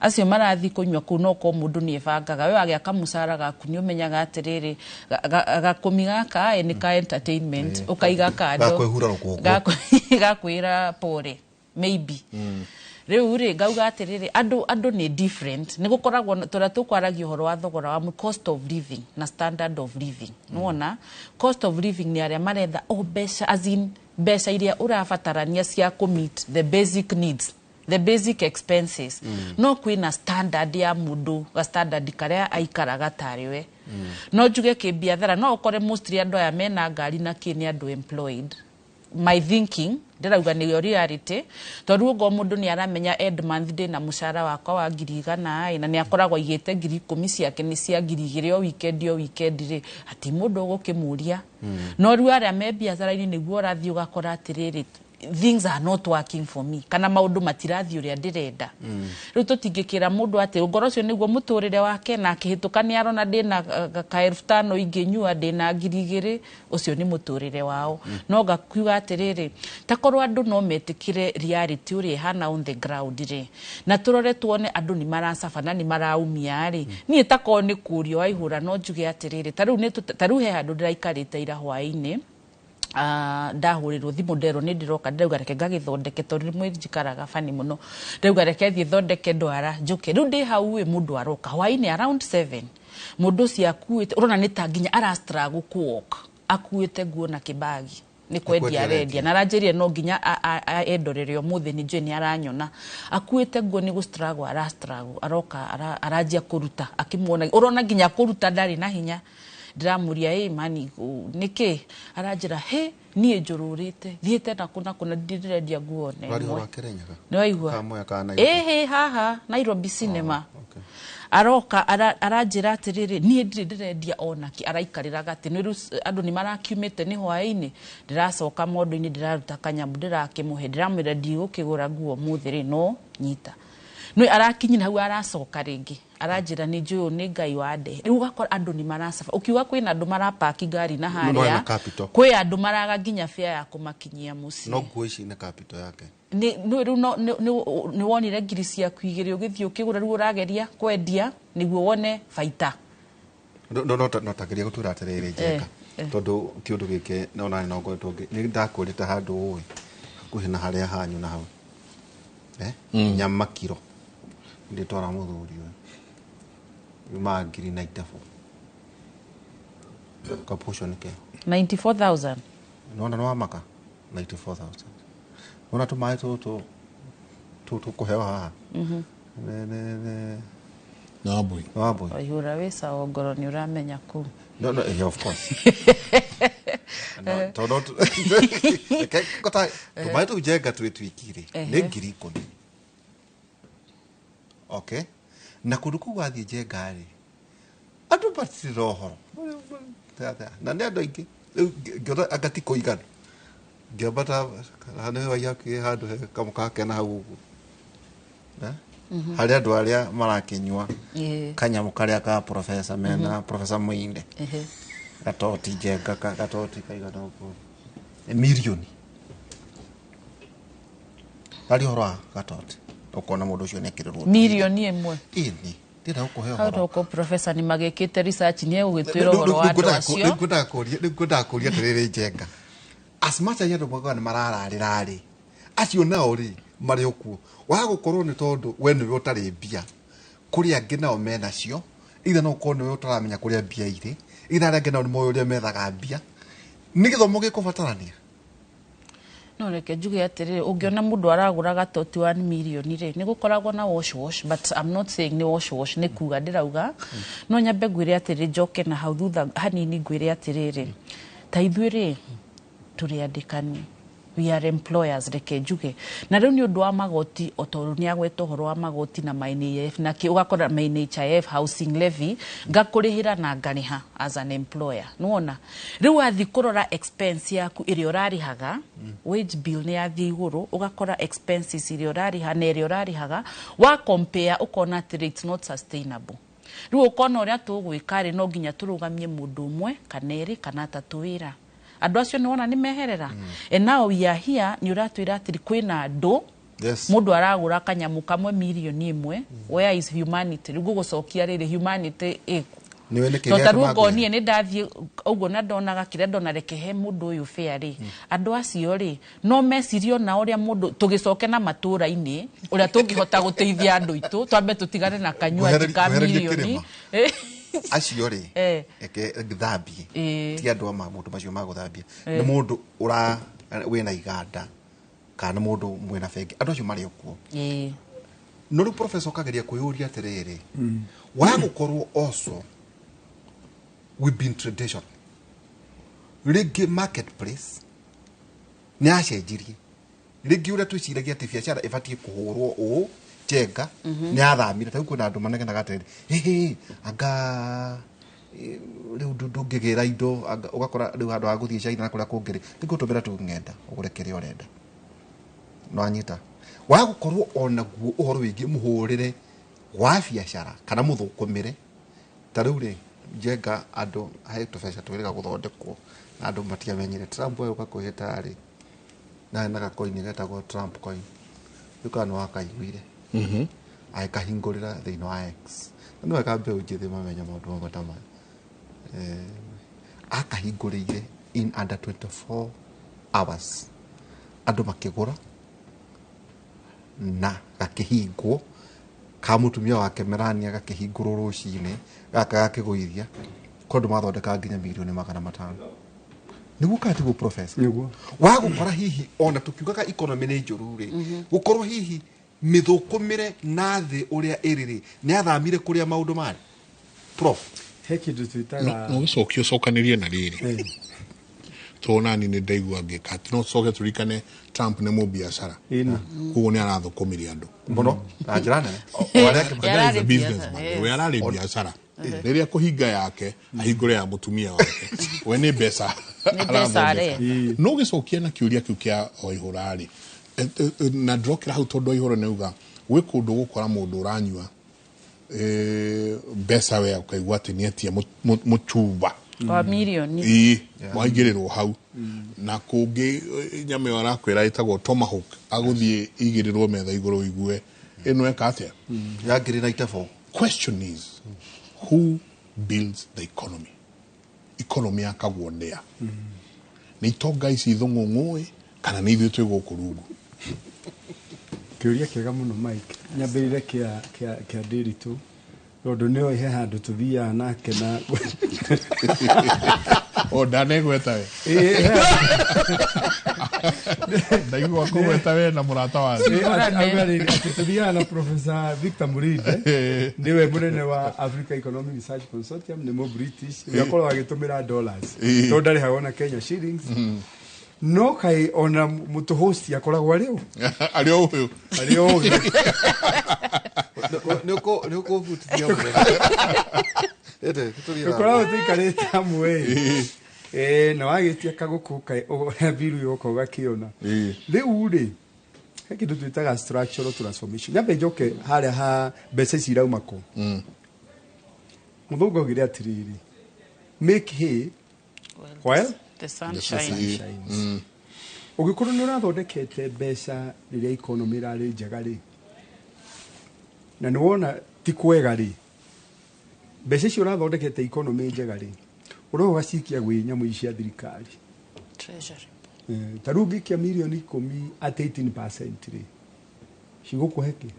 acio marathi kũnyua kũu no ko mũndũ nĩ ebangaga we wagĩa kamũcara gaku nĩ ũmenyaga atĩrĩrĩ gakũmi gaka nĩ ka entertainment ũkaiga kando gakwĩra pore maybe rĩu rĩ ngauga atĩrĩrĩ andũ nĩ different nĩ gũkoragwo tũrĩa tũkwaragia ũhoro wa thogora wa cost of living na standard of living nĩwona cost of living nĩ arĩa maretha mbeca as in mbeca iria ũrabatarania cia kũ meet the basic needs the basic expenses no kwĩna standard ya mũndũ ga standard karĩa aikaraga tarĩ we no njuge kĩbiathara no ũkore mostly andũ aya mena ngari na kĩ nĩ andũ employed my thinking ndirauga nĩ reality tondũ ngo mũndũ nĩ aramenya end month day na mũcara wakwa wa 100 na nĩ akoragwo igĩte 10,000 ciake nĩ cia 2,000 o weekend rĩ ati mũndũ ũgũkĩmũria no rĩu arĩa me biathara-inĩ nĩguo ũrathiĩ ũgakora atĩrĩrĩ things are not working for me kana maundu matirathi uria ndirenda riu tutingikira mundu ati ngoro cio niguo muturire wake na akihituka ni arona ndina ka 5,000 inginyua ndina 2,000 ucio ni muturire wao no gakuga atiriri takorwo andu no metikire reality uri hana on the ground ri na turore tuone andu ni maracafa na ni maraumia ri ni tako ni kurio waihura no njuge atiriri taru he andu ndiraikarite ira hwaini ndahurirwo thimu ndero ni ndiroka ndauga reke ngagithondeke tondu rimwe njikaraga fani muno ndauga reke thi thondeke ndwara njuke riu ndi hau we mundu aroka hwaini around 7 mundu cia akuite urona ni ta nginya ara struggle kuoka akuite nguo na kibagi ni kwendia rendia na ranjirie no nginya endorerio muthi ni njwe ni aranyona akuite nguo ni gustruggle ara struggle aroka aranjia kuruta akimuona urona nginya kuruta ndari na hinya ndiramuria mani niki aranjira he nie njururite thiete na kuna ndirendia nguo ne ni waigua haha Nairobi cinema aroka aranjira atiriri nie ndirendia onaki araikarira gati ni andu ni marakiumite ni hwaini ndiracoka mondo-ini ndiraruta kanyamu ndirakimuhe ndiramwira ndigukigura nguo muthiri no nyita no arakinyina hau aracoka ringi aranjira ni njuyu ni ngai wa nde riu gakora andu ni maracafa ukiuga kwina andu marapaki ngari na haria kwi andu maraga nginya fare ya kumakinyia muci no nguo ici ni capital yake ni wonire ngiri ciaku igiri ugithii ukigura riu urageria kwendia niguo wone baita no tageria gutura atiriri njeka tondu kiundu gike nona no ngoetwo ni ndakurite handu ui kuhina haria hanyu na hau nyama kiro ndi twara muthuri uyu ngiri 94 kaposho nike 94,000 nona no amaka 94,000 nona tumai tu kuhewa haha no boy ayura wesa ogoro ni uramenya ku no yeah, of course no kota tumai tu jenga twitwikire ni ngiri 10 okay na kuruku wathi jenga ri andu batiro horo na ne ando ingi ngora agati koigana ngabata hane wa yake hadu kamuka kena hau hari andu aria marakinywa kanyamu karia ka professor mena professor Muinde gatoti jenga gatoti kaigana uko milioni ari horo gatoti ukona mundu ucio nekirwo milioni imwe ini ndira ukuheo horo ko professor ni magekite research ni ugitwira horo wa andu acio nikudakuria tiriri jenga as much as andu magana marararira ri acio nao ri mari okuo wa gukorwo ni tondu we ni utari bia kuri angi nao mena cio itha no kono we utaramenya kuri bia iri itha angi nao ni moyo ria methaga bia ni githomo gikubatarania no reke njuge atiriri ungiona mundu aragura gatoti 1 million ri ni gukoragwo na wash but I'm not saying ni wash ni kuga ndirauga no nyambe ngwire atiriri njoke na hau thutha hanini ngwire atiriri ta ithuiri turi andikani we are employers reke njuge na riu ni undu wa magoti otoru ni agwetwo horo wa magoti na NHIF na ki ugakora NHIF housing levy ngakurihira na nganiha as an employer nuona riu athi kurora expense yaku iri urarihaga wage bill ni athi iguru ugakora expenses iri urariha na iri urarihaga wa compare ukona that it's not sustainable riu ukona uria tugwikari no nginya turugamie mundu umwe kaneri kana tatu wira andu acio ni wona ni meherera and now we are here ni uratwira atiri kwina andu mundu aragura kanyamu kamwe milioni imwe where is humanity rigu gucokia riri humanity niwe totarugo nie ni ndathie ugo na ndonaga kire ndona reke he mundu uyu fair andu acio ri no mecirio na uria mundu tugicoke na matura-ini uria tungihota guteithia andu itu twambe tutigane na kanyua ka milioni acio ri eke githabie ti andu ma mundu macio maguthambia ni mundu ura wina iganda kana mundu mwena bengi andu acio mari okuo no ru professor kageria kuyuria atiriri wa gukorwo also we've been tradition rigi marketplace ni acenjirie rigi uria twiciragia ati biacara ibatie kuhurwo u jenga ni athamire ta kuna andu manegena gatiriri anga riu ndungigira indo ugakora riu handu ha guthie China na kuria kungiri nigutumira tu ngenda ugure kiri urenda no anyita wa gukorwo onaguo uhoro wingi muhurire wa biacara kana muthukumire ta riu ri jenga andu hai tubesha twiriga guthondekwo na andu matiamenyire Trump uyu kakuhita ri na gakoini getagwo Trump coin ukano wakaiguire aikahingurira thiini wa X no akambe ujithi mamenya maundu mamwe ta maya akahingurire in under 24 hours andu makigura na gakihingwo ka mutumia wake Melania gakihingurwo rucini gaka gakiguithia kondu mathondeka nginya milioni 500 niguo katigo professor niguo wa gukora hihi ona tukiugaga economy ni njuru ri gukorwo hihi mithukumire na thi uria iriri ni athamire kuria maundu mari prof he kindu twitaga no gicokio cokanirie na riri tonani ni ndaigua ngika no coke turikane Trump ne mu biashara kuo ni arathukumiria andu muno ajirane wale businessman we arari biashara riria kuhinga yake ahingure ya mutumia wake we ni mbeca no gicokia na kiuria kiu kia oihurari na drokira hau tondu oihuro neuga we kundu gukora mundu uranyua mbeca we ukaigua ati ni atia muchuba wa milioni mwaigiriro hau na kungi nyame warakwira itagwo tomahawk aguthie igirirwo metha iguru igue eno eka atia ya ngiri 94. Question is who builds the economy akagwo ndia ni itonga ici thung'ung'ui kana ni ithuĩ twĩ gũkũ rungu kiuria kiega muno Mike nyambirire kia Ndiritu tondu nio ihe handu tuthiaga nake na o ndanegweta we ndaigua kũgweta we na mũrata waku tuthiaga na Professor Victor Murinde ndiwe munene wa Africa Economic Research Consortium ni mo British yakorwo agitumira dollars tondu ndari hagona Kenya shillings no kai ona mutu host yakoragwo ari uyu nuko vutithia tukoragwo tuikarĩte hamwe na wagitia kaguku kai biru yoko gakiona rĩu he kĩndũ twĩtaga structural transformation nyambe njoke harĩa ha mbeca ici irauma kũ mũthũngũ augire atiriri make hay while the sun shines. Ũgĩkorwo nĩ ũrathondekete mbeca rĩrĩa economy ĩrarĩ njega rĩ na nĩ wona ti kwega rĩ mbeca icio ũrathondekete economy njega rĩ ũroga cikia gwĩ nyamũ cia thirikari treasury ta rĩu ngĩkia milioni 10 at 18% rĩ cigũkũhe kĩ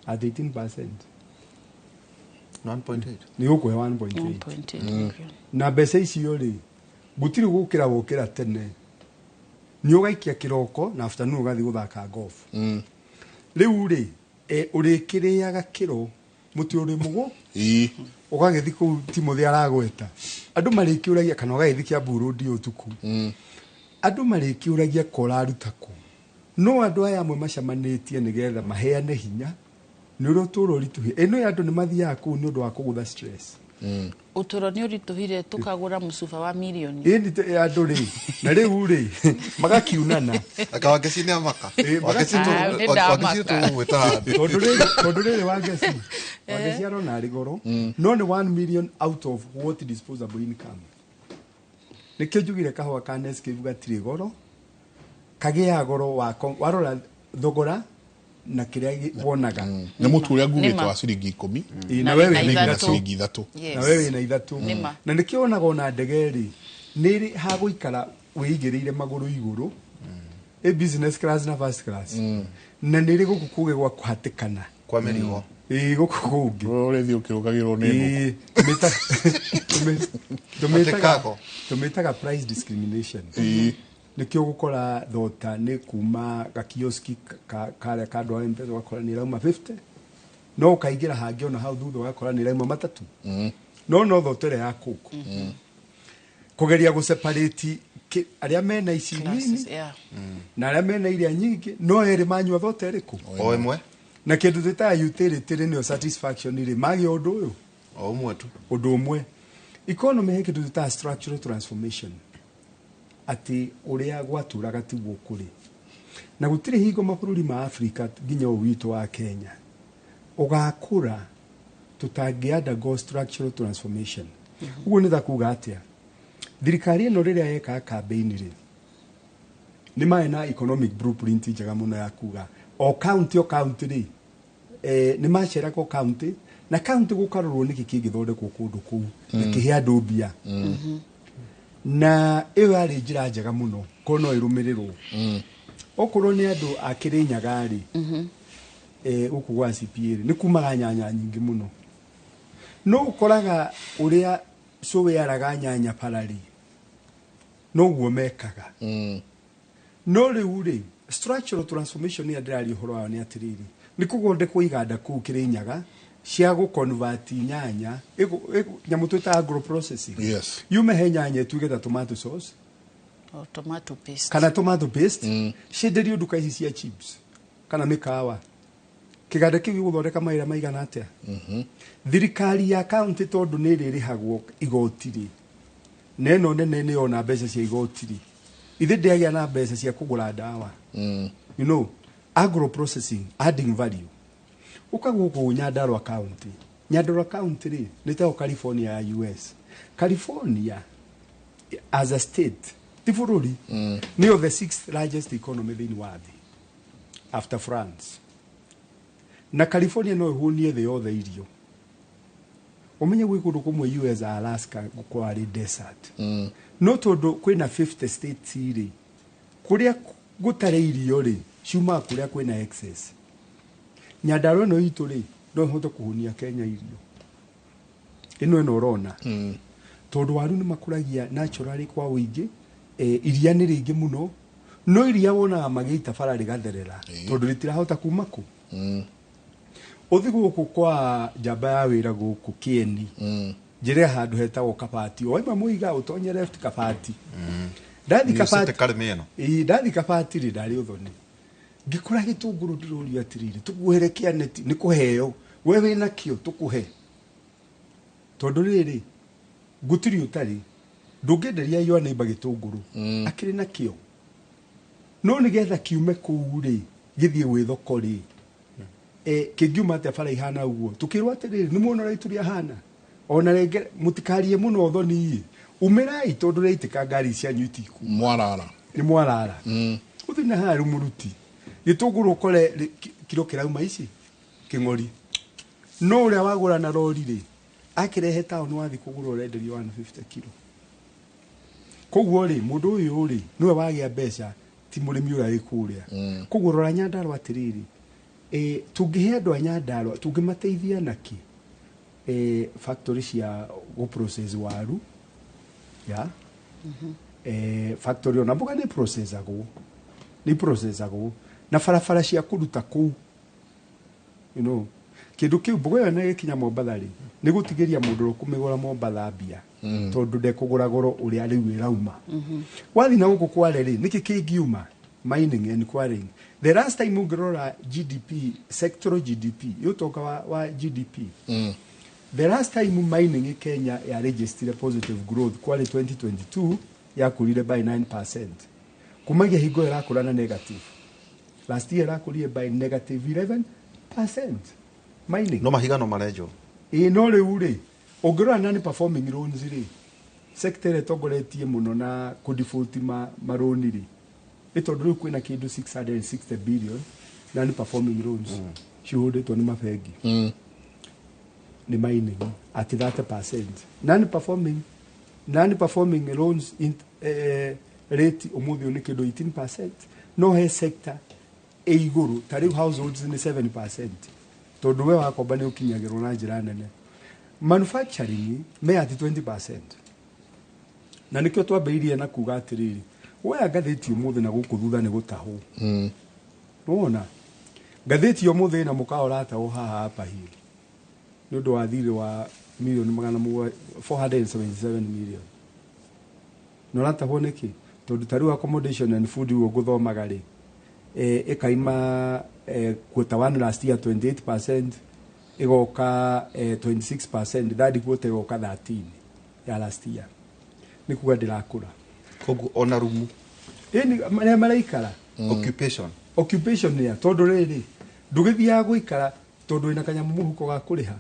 at 18% 1.8 nĩ gũkũhe 1.8 na mbeca icio rĩ gũtirĩ gũkĩra tene ni ũgaikia kĩroko na afternoon ũgathiĩ gũthaka golf rĩu rĩ ũrĩkĩrĩaga kĩro mũtĩ ũrĩ mũgũ ũgagĩthi kũu Timothy aragweta andũ marĩkĩũragia kana ũgagĩthi Kiambu Road ũtukũ andũ marĩkĩũragia kũraruta kũ no andũ aya amwe macamanĩtie nĩgetha maheane hinya nĩ ũrũtũrũ rituhi ĩno ya andũ nĩ mathiaga kũu nĩ ũndũ wa kũgũtha stress utoro ni urituhire tukagura musufa wa milioni andũ rĩ na rĩu rĩ magakiunana akawageci nĩ amaka wageci tu gweta tondu rĩrĩ wageci arona arĩ goro no nĩ 1 million out of what disposable income nĩkĩo njugire kahũa ka Nescafe gatirĩ goro kagĩa goro warora thogora na kĩrĩa wonaga nĩ mũtu ũrĩa ngugĩte wa ciringi 10 na wewe na ciringi 3 na wewe na 3 na nĩkĩo wonaga ona ndege rĩ nĩ ha gũikara wĩigĩrĩire magũrũ igũrũ business class na first class na nĩ rĩ gũkũ kũge gwa kũhatĩkana kwa mĩrigo gũkũ kũngĩ ũrĩthi ũkĩrũgagĩrwo nĩ ngũkũ tũmĩtaga price discrimination nikio gukora thota ni kuma gakioski kare kando wa M-Pesa wakora ni rauma 50 no kaingira hangi ona hau thutha wakora ni rauma 3 no thotere ya kuku kugeria gu separate aria mena ici nini na aria mena iria nyingi no eri manyua thota eriku o imwe na kindu twitaga utility ni satisfaction ri magi undu uyu o umwe tu undu umwe economy he kindu twitaga structural transformation ati uria gwaturaga tiguo kuri na gutire hingo mabũrũri ma Afrika nginya witũ wa Kenya ugakura tutagiundergo structural transformation uguo nĩ kuga atia thirikari ĩno rĩrĩa yeka campaign rĩ nĩ maĩ na economic blueprint njega mũno ya kuga o county rĩ nĩ macera ko county na county gũkarorwo nĩkĩ kĩngĩthondekwo kũndũ kũu na kĩhe andũ mbia na iyo ari njira njega muno ko no irumirirwo okorwo ni andu akirinyaga ri uku gwa CPA ni kumaga nyanya nyingi muno no ukoraga uria sowe yaraga nyanya parari no guo mekaga no riu ri structural transformation ya ndirari horo wa ni atiriri ni kugondekwo iganda ku kirinyaga cia gå convert nyanya nyamå twä ta agro processing Yes. yume he nyanya tuge ta tomato sauce Tomato paste. kana tomato paste cienderio nduka ici cia chips kana mikawa kiganda kiu giguthondeka maira maigana atia thirikari ya county tondu nä rä rä hagwo igoti-rä na ä no nene nä yona mbeca cia igoti-rä ithe ndäagä na mbeca cia kå gå ra ndawa you know agro processing adding value ukagwo gå Nyandarua county rä nä tao California ya US California as a state ti bå rå ri nä o the 6th largest economy thä inä wa thä after France na California no ĩhũnie thĩ yothe irio ũmenye gwĩ kũndũ kũmwe US Alaska gũkwarĩ desert no tondũ kwĩna 50 states rĩ kũrĩa gũtarĩ irio rĩ ciumaga kũrĩa kwĩna excess Nyandarua ĩno itũ rĩ no ĩhote kũhũnia Kenya irio ĩno ũrona tondũ waru nĩ makũragia naturally kwa ũingĩ iria nĩ rĩingĩ mũno no iria wonaga magĩita bara rĩgatherera tondũ rĩtirahota kuma kũ uthi guku kwa njamba ya wira guku Kieni njire handu hetagwo Kabati oima muiga utonye left Kabati ndathi Kabati karimeno ndathi Kabati ri ndari uthoni ngikura gitunguru ndiruria atiriri tuguherekia neti ni kuheo wewe nakio tukuhe tondu riri gutiri utari ndungenderia yo neiba gitunguru akiri nakio no ni getha kiume kuu ri githie wi thoko ri kingiuma atia bara ihana uguo tukirwa atiriri ni muona raituria hana ona renge mutikarie muno thoni umirai tondu reitika ngari cia nyutiku Mwarara ni mwarara uthi na haru muruti gitunguru kore kilo kirauma ici king'ori no uria wagura na rori ri akirehe town wathi kugura urenderio 150 kilo koguo ri mundu uyu ri niwe wagia mbeca ti murimi uria ikuria koguo rora Nyandarua atiriri tungihe andu a Nyandarua tungimateithia naki factory cia go process waru ya factory ona mboga ni processagwo na farafara cia kuruta ku you know kindu kiu mboga yo ne kinya Mombatha ri ni gutigiria mundu rukumigura Mombatha mbia tondu ndekugura goro uria riu irauma wathi na guku kware ri niki kingiuma mining and quarrying the last time ungrora GDP sectoral GDP you talk wa GDP the last time mining Kenya ya registered positive growth kwali 2022 yakurire by 9% kumagia higo irakura na negative last year yakurire by negative 11% mining no mahiga no marejo no riu ri ungrora nani performing loans ri sector etogoretie muno na kudefault maroni ri itondu riu kwina kindu 660 billion nani performing loans ciuhuditwo ni mabengi ni mining at 30%. Non-performing loans in rate umuthi ni kindu 18%. No he sector iguru tari households ni 7%. Tondu we wakomba ni ukinyagirwo na njira nene. Manufacturing me at 20%. Na nikyo twambeirie na kuga atiriri we ngatheti umuthi na guku thutha ni gutahu nona ngatheti umuthi na mukaorata o haha hapa hili ni undu wa thiri wa milioni 477 million norata honeki tondu tariu accommodation and food wo guthomaga ri ikaima quarter 1 last year 28% igoka 26% third quarter igoka 13 ya last year ni kuga ndirakura kogu ona rumu ni maraikara occupation ya tondu riri ndugithia guikara tondu ina kanyamu muhuko ga kuriha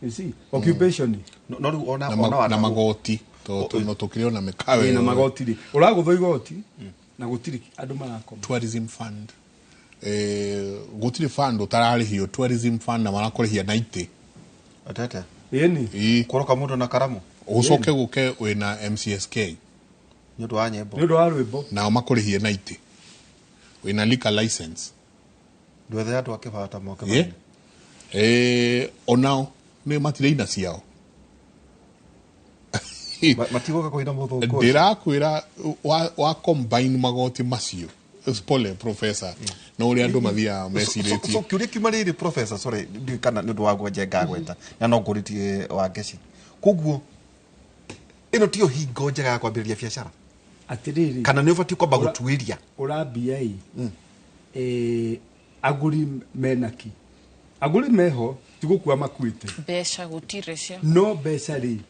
you see occupation no ru ona na magoti no tukire na mekawe na magoti ri uragutho igoti na gutiri andu marakoma tourism fund gutiri fund utararihio tourism fund na marakurihia 90 atete yeni koroka mundu na karamu ucoke guke wina MCSK nyodo wa nyembo nyodo wa rwimbo na makurihie 90 wina liquor license ndwethe atu akibata moke onao ni matire ina ciao matigoka koina muthuko ndirakwira wa combine magoti macio Pole professor. No uri andu mathia mecirĩtie. So kiuria kiuma rĩrĩ professor sorry ndi kana nĩ ũndũ wa gwenja gweta na no ngũrĩtie wa Ngeci. Koguo ĩno ti hingo njega ya kwambĩrĩria biacara. Atiriri. Kana nĩ ũbatiĩ kwamba gũtuĩria. Ũrambia aguri menaki. Aguri meho tigukua makuite. Besha gutire cia. No besha ri.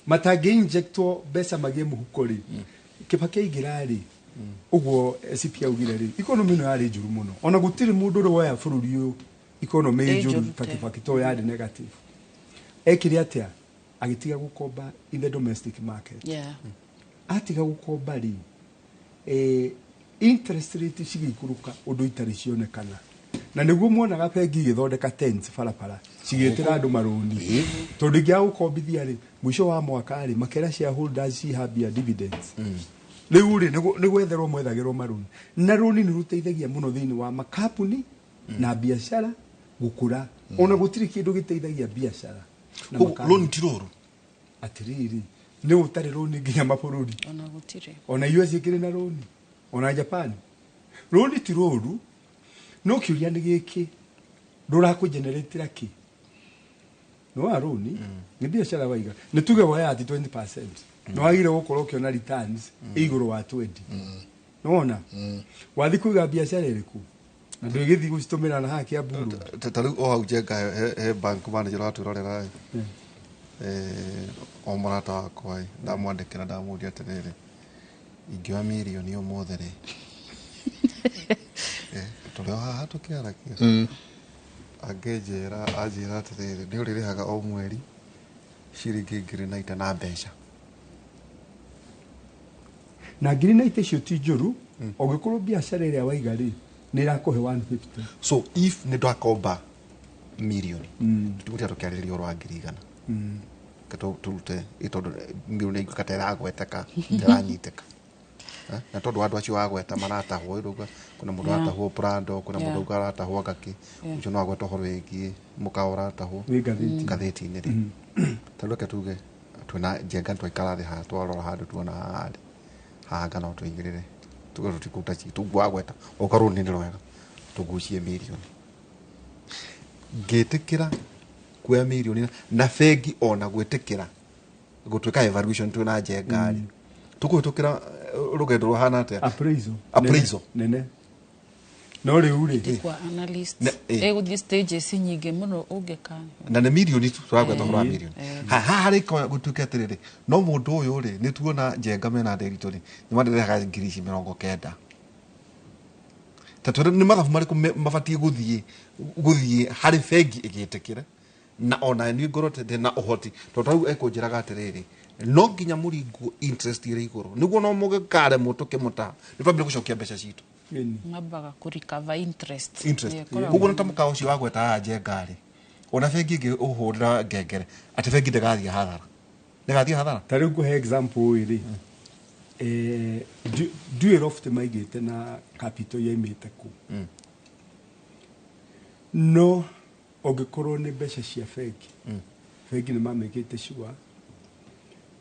Matangi injectwo besha magie muhuko ri. Kibake igirari. Uguo CP augire ri. Economy no yari njuru muno. Ona gutiri mundu ro waya bururi uyu economy njuru pakipakito yari negative. Ekiri atia agitiga gukomba in the domestic market. Yeah. Atiga gukomba ri. Interest rate cigikuruka undu itari cionekana. Na niguo muonaga bengi igithondeka tents farapara cigitira andu maruni tondu ngia gukombithia ri mwisho wa mwaka ri makera shareholders cihambia dividends riu ri ni gwetherwo mwethagirwo maruni na runi ni ruteithagia muno thiini wa makapuni na biashara gukura ona gutiri kindu giteithagia biashara na runi ti ruru atiriri ni utari runi nginya mabũrũri Ona gutire ona US ikiri na runi ona Japan runi ti ruru no kiuria ni giki ndura ku generate ki no aruni ni biashara waiga ni tuge waya ati 20% no agire gukorwo kiona returns iguru wa 20 no ona wathi kuiga biashara iriku na ndu igithi gucitumira na haki aburu tataru o hau jenga he bank manager waturorera o marata wakwa ndamwandikira ndamuria atiriri ingĩoya mirioni ũmũthĩ rĩ tũrĩ haha tũkĩaragia anjĩra atĩrĩrĩ nĩ ũrĩrĩhaga o mweri ciringi ngiri na ita na mbeca na ngiri na ita icio ti njũru ũngĩkorwo biacara ĩrĩa waiga rĩ nĩ ĩrakũhe 150 so if nĩ ndakomba mirioni tũtigutia tũkĩarĩrĩria ũhoro wa ngiri igana turute ĩtondũ mirioni ĩngĩ katera gweteka ndiranyitĩka na tondu andu acio agweta maratahwo iruga kuna mundu atahwo Prado kuna mundu aratahwo Gaki ucio no agweta horo wingi mukaora atahwo ngatheti-inĩ ri taruke tuge twina jenga twaikara thi ha twarora handu tuona haga no tuigirire tuge tutikuta ci tugwa gweta okarwo ni ndirwega tugucie mirioni ngetikira kuya mirioni na bengi ona gwetikira gutwika evaluation twina jenga ri tukuhitukira rugendo ruhana atia appraisal nene no riu ri kwa analyst guthi stages nyingi muno ungekana na ne mirioni turagweta horo mirioni ha ri gutuika atiriri no mundu uyu ri ni tuona jenga mena nderito ri ni mandereha ngiri 90 tatu ni mathabu mariku mabatie guthie hari bengi igitikira na ona ni ngorote na uhoti tondu ekunjiraga atiriri no nginya muringo interest ire iguru niguo no mugikare mutuke muta ni twambire gucokia mbeca citu mabaga ku recover interest kuguo na tamuka ucio wagweta aje ngari ona bengi ngi uhurira ngengere ati bengi ndagathia hathara tari nguhe example iri duwe roft maigite na capital yaimite ku no ogikorwo ni mbeca cia bengi ni mamekite sure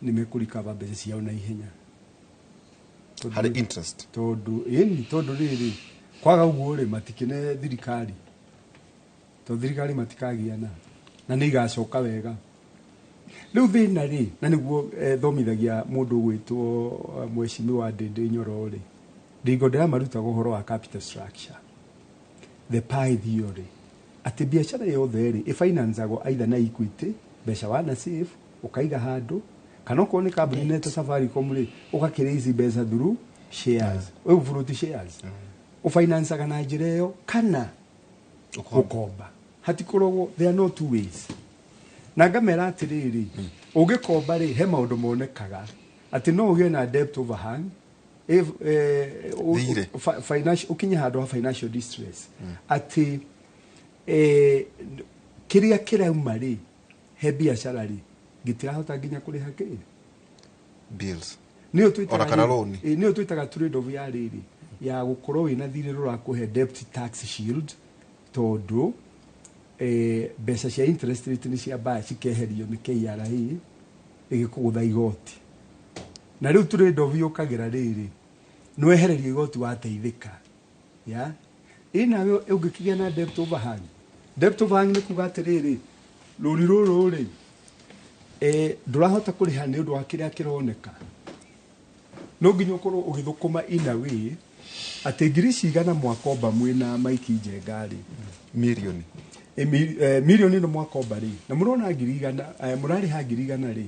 ni mekurikava mbeca ciao na ihenya hari interest tondu riri kwaga uguo ri matikine thirikari to thirikari matikagiana na ni igacoka wega riu thina ri na niguo thomithagia mundu gwitwo mweshimiwa Ndindi Nyoro ri ndingo ndira maruta uhoro wa capital structure the pie theory ati biashara yothe ri ifinanceagwo either na Equity mbeca wana save ukaiga handu kana ko ni kambuni neta Safaricom ri ukakiraise mbeca through shares we fruit shares ufinance kana njira yo kana ukomba hatikorwo there are no two ways na ngamera atiriri ugikomba ri he maundu monekaga ati no ugie na debt overhang if financial ukinya handu ha financial distress ati kiria kirauma ri he biashara ri gitirahota nginya kuriha kiri bills niyo twitaga trade of ya riri ya gukorwo wina thiri rurakuhe debt tax shield tondu mbeca cia interest rate ni cia baya cikeherio ni KRA igikugutha igoti na riu trade of yukagira riri no ehererio igoti wateithika ya nawe ũngĩkĩgĩa na debt overhang. Debt overhang nĩ kuga atĩrĩrĩ, rũri rũrũ rĩ ndũrahota kũrĩha nĩ ũndũ wa kĩrĩa kĩroneka. No nginya ũkorwo ũgĩthũkũma in a way atĩ ngiri cigana mwakomba mwĩna Mike Njenga rĩ milioni milioni no mwakomba rĩ na mũrona ngiri igana mũrarĩha ngiri igana rĩ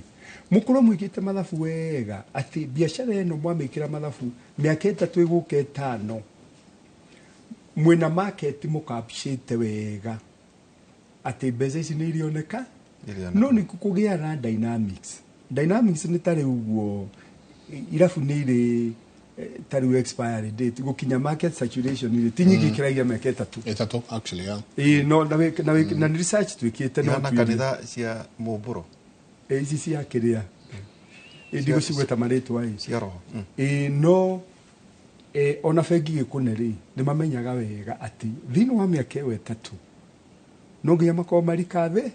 mũkorwo mwĩkĩte mathabu wega atĩ biacara ĩno mwamĩkĩra mathabu mĩaka ĩtatũ ĩgũka ĩtano mwĩna market mũkapcĩte wega atĩ mbeca ici nĩ irioneka no nĩ kũgĩa na dynamics nĩ tarĩ ũguo irabu nĩ irĩ tarĩ expiry date gũkinya market saturation nĩ tinyingi kĩragia mĩaka ĩtatũ actually yeah no na research twĩkĩte no na kanitha cia mũmbũro ici cia kĩrĩa ndigũ cigweta marĩtwa cia roho no ona bengi gĩkũne rĩ nĩ mamenyaga wega atĩ thĩinĩ wa mĩaka ĩyo ĩtatũ no nginya makorwo marikabe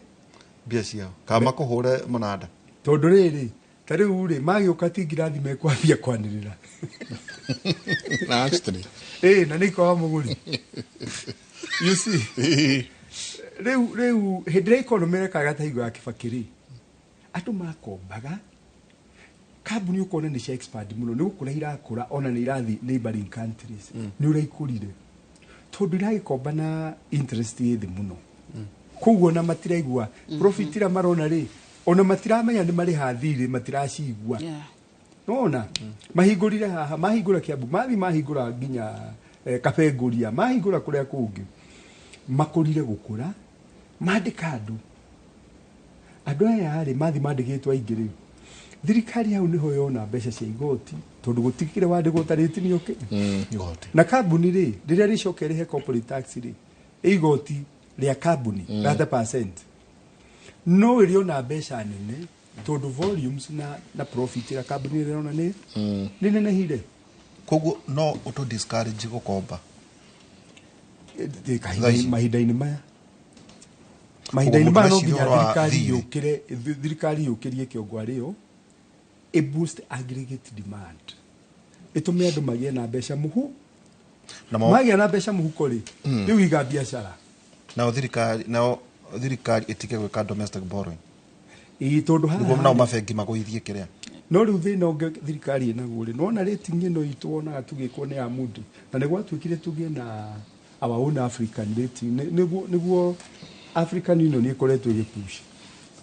mbia ciao kama kũhũre mũnanda tondũ rĩrĩ ta rĩu rĩ magĩũka ti ngirathi mekwambia kwanĩrĩra na actually na nĩ ikawa mũgũri you see rĩu hĩndĩ ĩrĩa economy rekaga ta higo ya Kĩbakĩ rĩ andũ makombaga kambuni ũkona nĩ cia expand mũno nĩ gũkũra irakũra ona nĩ irathiĩ neighboring countries nĩ ũraikũrire tondũ iragĩkomba na interest thĩ mũno koguo na matiraigua profit ira marona rĩ ona matiramenya nĩ marĩ hathirĩ matiracigua nona mahingũrire haha mahingũra Kiambu mahingũra nginya Kapenguria mahingũra kũrĩa kũngĩ makũrire gũkũra mandĩka andũ aya rĩ mandĩkĩtwo aingĩ rĩ thirikari hau niho yona mbeca cia igoti tondu gutikire wandĩkwo tarĩti nĩ igoti na kambuni rĩ rĩrĩa rĩcoke rĩhe corporate tax rĩ igoti rĩa kambuni 30% no ĩrĩona mbeca nene tondu volumes na profit ya kambuni rĩona nĩ nenehire koguo no auto discourage gũkomba mahinda-inĩ maya no nginya thirikari yũkĩrie kĩongo arĩo boost aggregate demand ĩtũme andũ magĩe na mbeca mũhu magĩa na mbeca mũhuko rĩ rĩu iga biacara na thirikari ĩtige gwĩka domestic borrowing tondũ haha nĩguo nao mabengi magũithie kĩrĩa no rĩu thĩna ũngĩ thirikari ĩnaguo rĩ nona rating ĩno itũ wonaga tũgĩkwo nĩ ya Moody na nĩ gwatuĩkire tũgĩe na our own African rating nĩguo African Union ĩkoretwo ĩgĩpush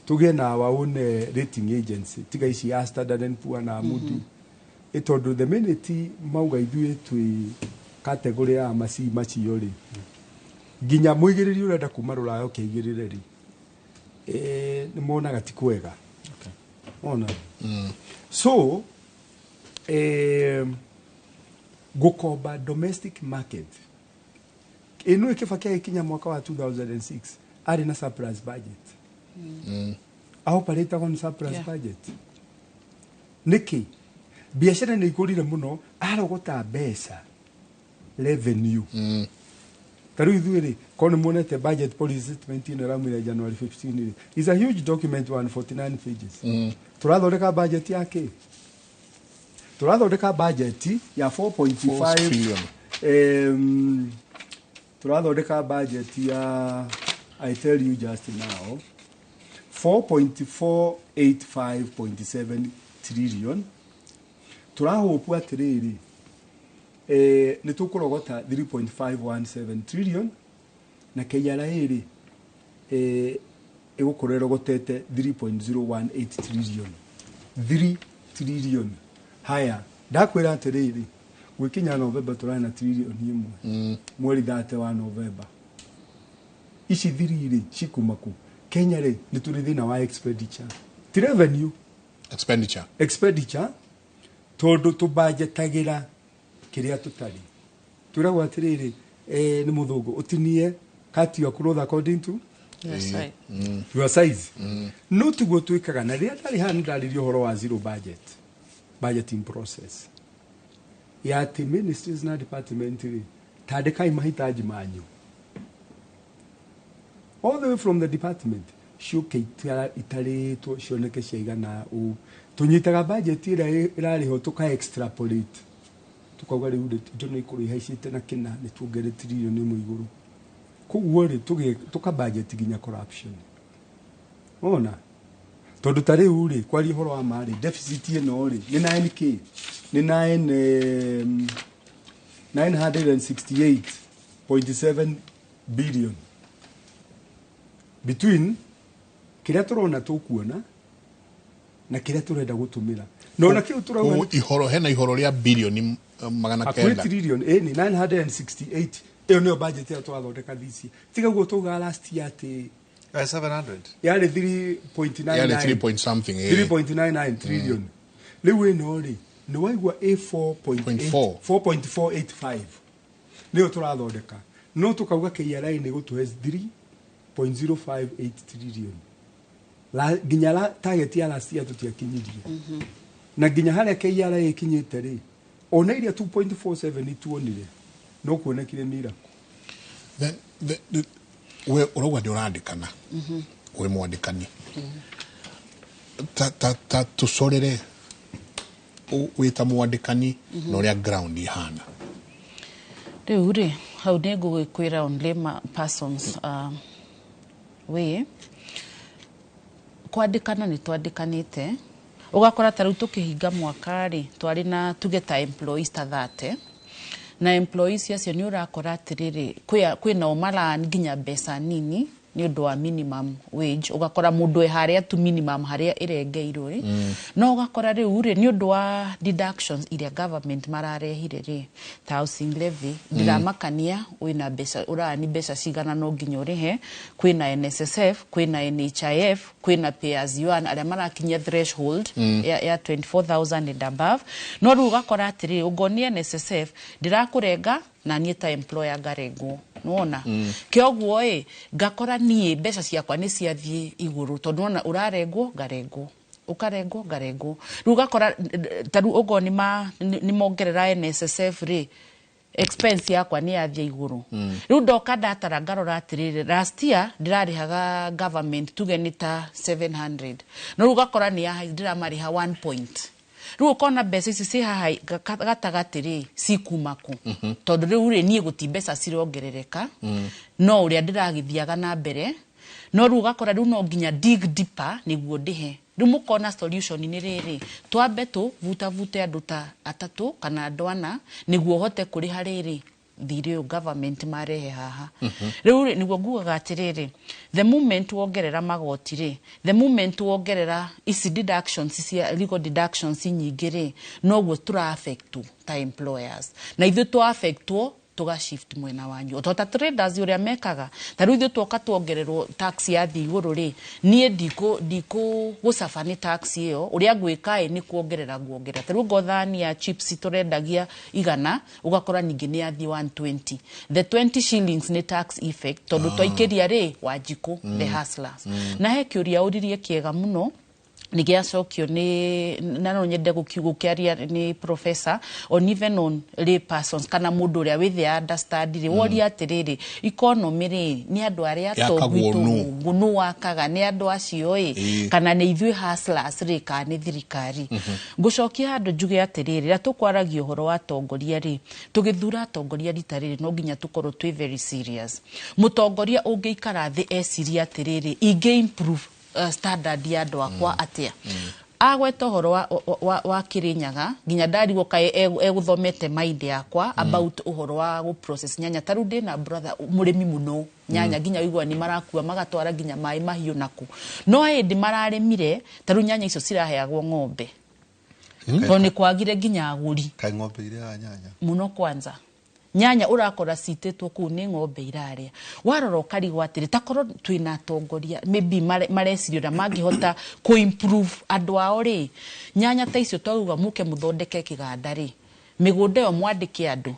tũgĩe na our own rating agency tiga ici ya Standard & Poor's na Moody ĩtondũ the minute mauga ithuĩ twĩ category ya macio rĩ nginya mũigĩrĩri ũrenda kuma Rũraya ũkĩigĩrĩre rĩ nĩ monaga ti kwega ona so gũkomba domestic market ĩno Kĩbakĩ ikinya mwaka wa 2006 arĩ na surplus budget operate on surplus budget niki biacara nĩ ikũrire mũno arogota mbeca revenue taru ithuĩ rĩ kono monete budget policy statement ĩno ramire January 15 rĩ is a huge document 149 pages turathondeka budget yake turathondeka budget ya 4.5 trillion turathondeka budget ya I tell you just now 4.485.7 trillion turahopu atiriri nĩ tũkũrogota 3.517 trillion na KRA rĩ ĩgũkorwo ĩrogotete 3.018 trillion 3 trillion haya ndakwĩra atiriri gwikinya November tũrarĩ na trillion imwe mweri 30 wa November ici thiriri cikumaku Kenya rĩ nĩ tũrĩ thĩna wa expenditure ti revenue expenditure tondu tũbanjetagĩra kĩrĩa tũtarĩ twĩragwo atiriri nĩ mũthũngũ ũtinie cut your clothes according to your size no tiguo twĩkaga na rĩrĩa ndarĩ haha nĩndarĩria ũhoro wa zero budgeting process ya ati ministries na department rĩ tandĩkai mahitaji manyu all the way from the department ciũke itarĩtwo cioneke ciaigana ũũ tũnyitaga budget ĩrĩa ĩrarĩho tũka extrapolate tukauga riu indo ni ikuru ihaicite na kina ni tuongere trillion imwe iguru koguo ri tuka budget ginya corruption ona tondu ta riu ri kwari horo wa mari deficit ino ri ni 9k ni 968.7 billion between kiria turona tukuona na kiria turenda gutumira nona kiu turauga ihoro hena ihoro ria billion magana kenda trillion ni 968 iyo nio budget ya twathondeka thisi tiga guo tuga last year ati 700 yari 3.99 yari 3 point something 3.99 trillion riu ino ri ni waigua A4.485 nio turathondeka no tukauga KRA ni gutuhe 3.058 trillion la ginya la target ya last year tutiakinyirie na ginya haria KRA ikinyite ri ona iria 2.47 ituonire no kuonekire mira then we urauga ndi urandikana we mwandikani ta tusorere wita mwandikani no ria ground ihana riu ri hau ni ngugikwira on lema persons we kwandikana ni twandikanite ugakora taru tukihinga mwaka ri twari na tugeta employees ta 30 na employees yacio ni urakora atiriri kwina umara nginya mbeca nini ni undu wa minimum wage ugakora mundu haria tu minimum haria irengeirwo ri no ugakora riu ri ni undu wa deductions iria government mararehire ri housing levy ndiramakania wina mbeca urani mbeca cigana no nginya urihe kwina NSSF kwina NHIF kwina pay as you earn aria marakinya threshold ya 24,000 and above no ru ugakora atiri ugonie NSSF ndirakurenga na nieta employer garego nona kioguo ngakora nie mbeca ciakwa ni ciathie iguru tondu nona urarengwo garengwo ukarengwo garengwo rugakora taru ugoni ni mongerera NSSF ri expense yakwa ni yathie iguru riu ndoka ndatara ngarora atiriri last year ndirarihaga government tugenita 700 no rugakora ni ya ndiramariha 1 point riu kona mbeca ici ci haha gatagati cikumaku tondu riu ri nie guti mbeca cirongerereka no uria ndiragithiaga na mbere no riu gakora riu no nginya dig deeper niguo ndihe riu mukona solution ni riri twambe tu vute andu ta atatu kana andu ana niguo hote kuri hariri thiri government marehe haha riu niguo ngugaga atiriri the moment wongerera magoti ri the moment wongerera isi deductions cia legal deductions nyingi ri noguo tura affect ta employers na ithu tu affectwo tuga shift mwena wanyu tota traders uria mekaga taru ithu tuoka tuongererwo tax ya thiguru ri nie ndiko gucabani tax iyo uria gwika ni kuongerera guongerera taru gothani ya chips turendagia igana ugakora ningi ni athi 120 the 20 shillings ni tax effect tondu twaikeria ri wanjiku the hustlers na he kiuria uririe kiega muno nigiacokio ni nano nyende gukiaria ni professor on even on lay persons kana mundu ria withi understand ri wori atiriri economy ri ni andu aria togwitu ngunu wakaga ni andu acio kana ni ithui hustlers ri ka ni thirikari ngucokia andu njuge atiriri ra tukwaragia uhoro wa tongoria ri tugithura tongoria ritariri no nginya tukorwo twi very serious mutongoria ungiikara thi esiria atiriri inge improve standard ya andu akwa atia agweta horo wa Kirinyaga nginya ndarigwo kae eguthomete mind yakwa about uhoro wa go process nyanya taru ndi na brother murimi muno nyanya nginya wigwa ni marakua magatwara nginya mai mahiu naku no ndi mararemire taru nyanya icio ciraheagwo ng'ombe to ni kwagire nginya aguri kai ng'ombe ile ya nyanya muno kwanza nyanya urakora citetwo ku ni ng'ombe iraria waroro karigwa atiri takoro twina tongoria maybe marecirio mangihota ku improve andu ao ri nyanya ta icio twauga muke muthondeke kiganda ri migunda yo mwandike andu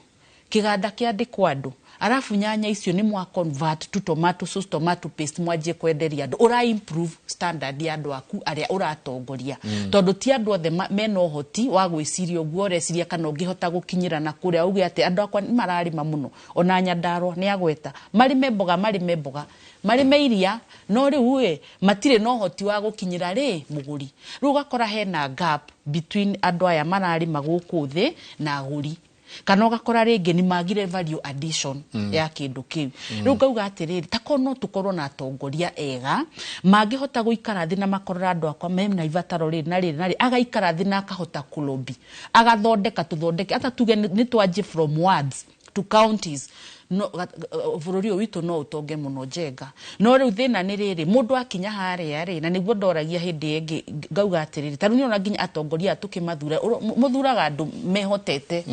kiganda kiandikwa andu arafu nyanya icio ni mwa convert to tomato sauce tomato paste mwaje kwenderia andu ura improve standard ya andu aku aria uratongoria tondu ti andu othe meno hoti wa gwiciria guo reciria kana ungihota gukinyira na kuria uge ati andu akwa ni mararima muno ona nyandarwa ni agweta marime mboga marime iria no riu matire no hoti wa gukinyira ri muguri riu gakora hena gap between andu aya mararima guku thi na aguri kana ugakora ringi ni magire value addition ya kindu kiu riu ngauga atiriri takono tukorwo na atongoria ega mangihota guikara thi na makorora andu akwa mena ivataro ri na ri agaikara thi na akahota kulobi agathondeka tuthondeke ata tuge ni twaje from words to counties no bururi witu no utonge muno jenga no riu thina ni riri mundu akinya haria ri na niguo ndoragia hindi ingi ngauga atiriri taru ni ona nginya atongoria tukimathura muthuraga andu mehotete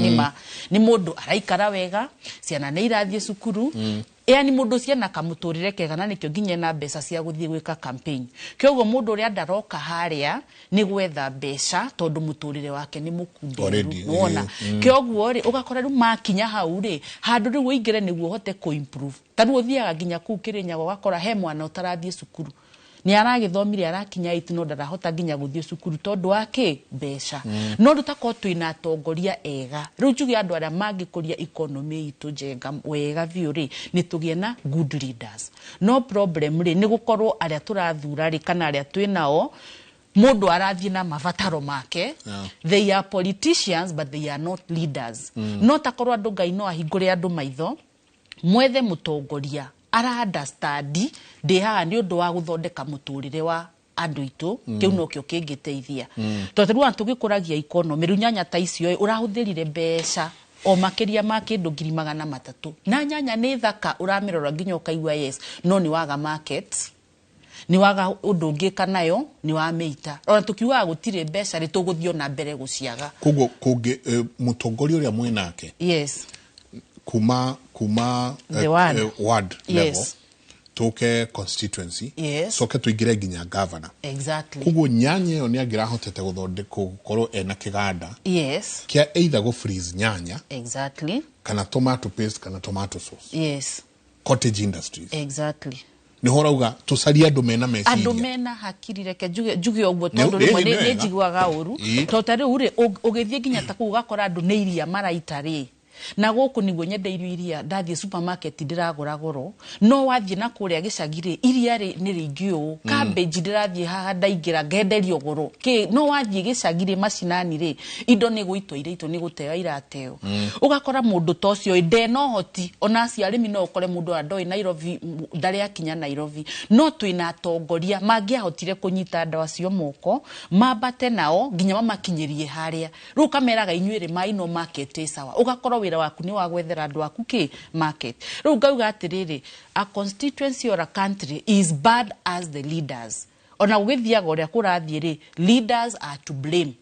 ni mundu araikara wega ciana ni irathie cukuru yani mundu ciana kamuturire kega na nikyo nginya na mbeca cia guthie gwika campaign kyogo mundu uri andaroka haria ni gwetha mbeca tondu muturire wake ni mukunderu wona kyogo ri ugakora ru makinya hau ri handu ri uingire niguo hote ku improve taru uthiaga nginya ku kirinyago ugakora he mwana utarathie cukuru ni aragithomire arakinya itino ndarahota nginya guthie cukuru tondu wake mbeca no rutako twina atongoria ega riu njugi andu aria mangikuria economy itu jenga wega biu ri ni tugie na good leaders no problem ri ni gukorwo aria turathura ri kana aria twinao mundu arathie na mavataro make they are politicians but they are not leaders no takorwo andu ngai no ahingure andu maitho mwethe mutongoria ara understand de ha ni undu wa guthondeka muturire wa andu itu kiu no kyo kingiteithia to teru antu gikuragia economy ru nyanya ta icio urahuthirire mbeca o makiria ma kindu 300 na nyanya ni thaka uramirora nginya ukaigwa yes no ni waga market ni waga undu ngika nayo ni wa meita ona tukiuga gutire mbeca ri tuguthio na mbere guciaga kugo mutongoria uria mwenake yes kuma ward level toke constituency soke tuigire nginya governor exactly kugo nyanya yo ni agira hotete guthondeka gukorwo ena kiganda kia either go freeze nyanya exactly kana tomato paste kana tomato sauce cottage industries exactly ni horauga tusaria andu mena meciria andu mena hakiri reke juge ogwo tondu rimwe ni njiguaga uru to tari uri ugithie nginya ta kugakora andu ne iria maraita ri na goku niguo nyendeirio iria ndathie supermarket ndiragura goro no wathie na kuria gicagire iria ri ni ringio cabbage ndirathie haha ndaingira ngenderio goro ki no wathie gicagire macinani ri indo ni guitwa ireito ni guteo irateo ugakora mundu tocio inde no hoti ona aciarimi no ukore mundu andoi Nairobi ndari akinya Nairobi no twina atongoria mangiahotire kunyita ndawa cio moko mambate nao nginya mamakinyirie haria ru kameraga inyuire mai no market sawa ugakora wira waku ni wa gwethera andu aku ki market ru ngauga atiriri a constituency or a country is bad as the leaders ona ugithiaga uria kurathie ri leaders are to blame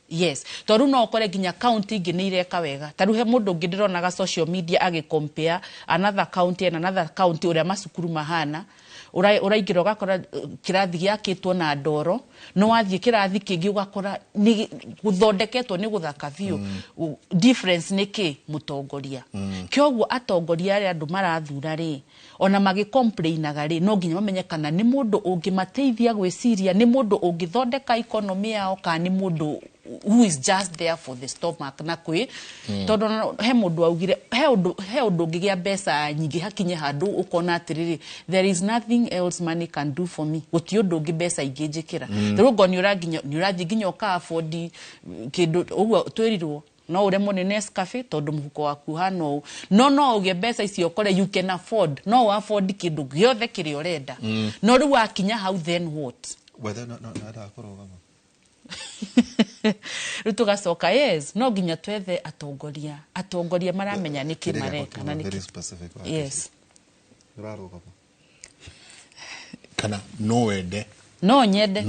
yes toru no ukore nginya county ingi ni ireka wega taru he mundu ngidironaga social media agi compare another county and another county uria macukuru mahana uraingira ugakora kirathi giakitwo na ndoro no wathie kirathi kingi ugakora ni guthondeketwo ni guthaka biu difference ni ki mutongoria kyoguo atongoria ari andu marathura ri ona magi complainaga ri no nginya mamenyekana ni mundu ungimateithia gwiciria ni mundu ungithondeka economy yao ka ni mundu who is just there for the stomach na kwi tondu he mundu augire he undu ngigia mbeca nyingi hakinye handu ukona atiriri there is nothing else money can do for me guti undu ngi mbeca ingijikira rugo ni urathi nginya uka afford kindu uguo twirirwo no ure mone Nescafe tondu muhuko waku hano no uge mbeca icio kore you can afford no afford kindu giothe kiri urenda no ru wakinya how then what whether no akorogama rutugacoka yes no nginya twethe atongoria maramenya niki mareka na niki yes kana no wende no nyende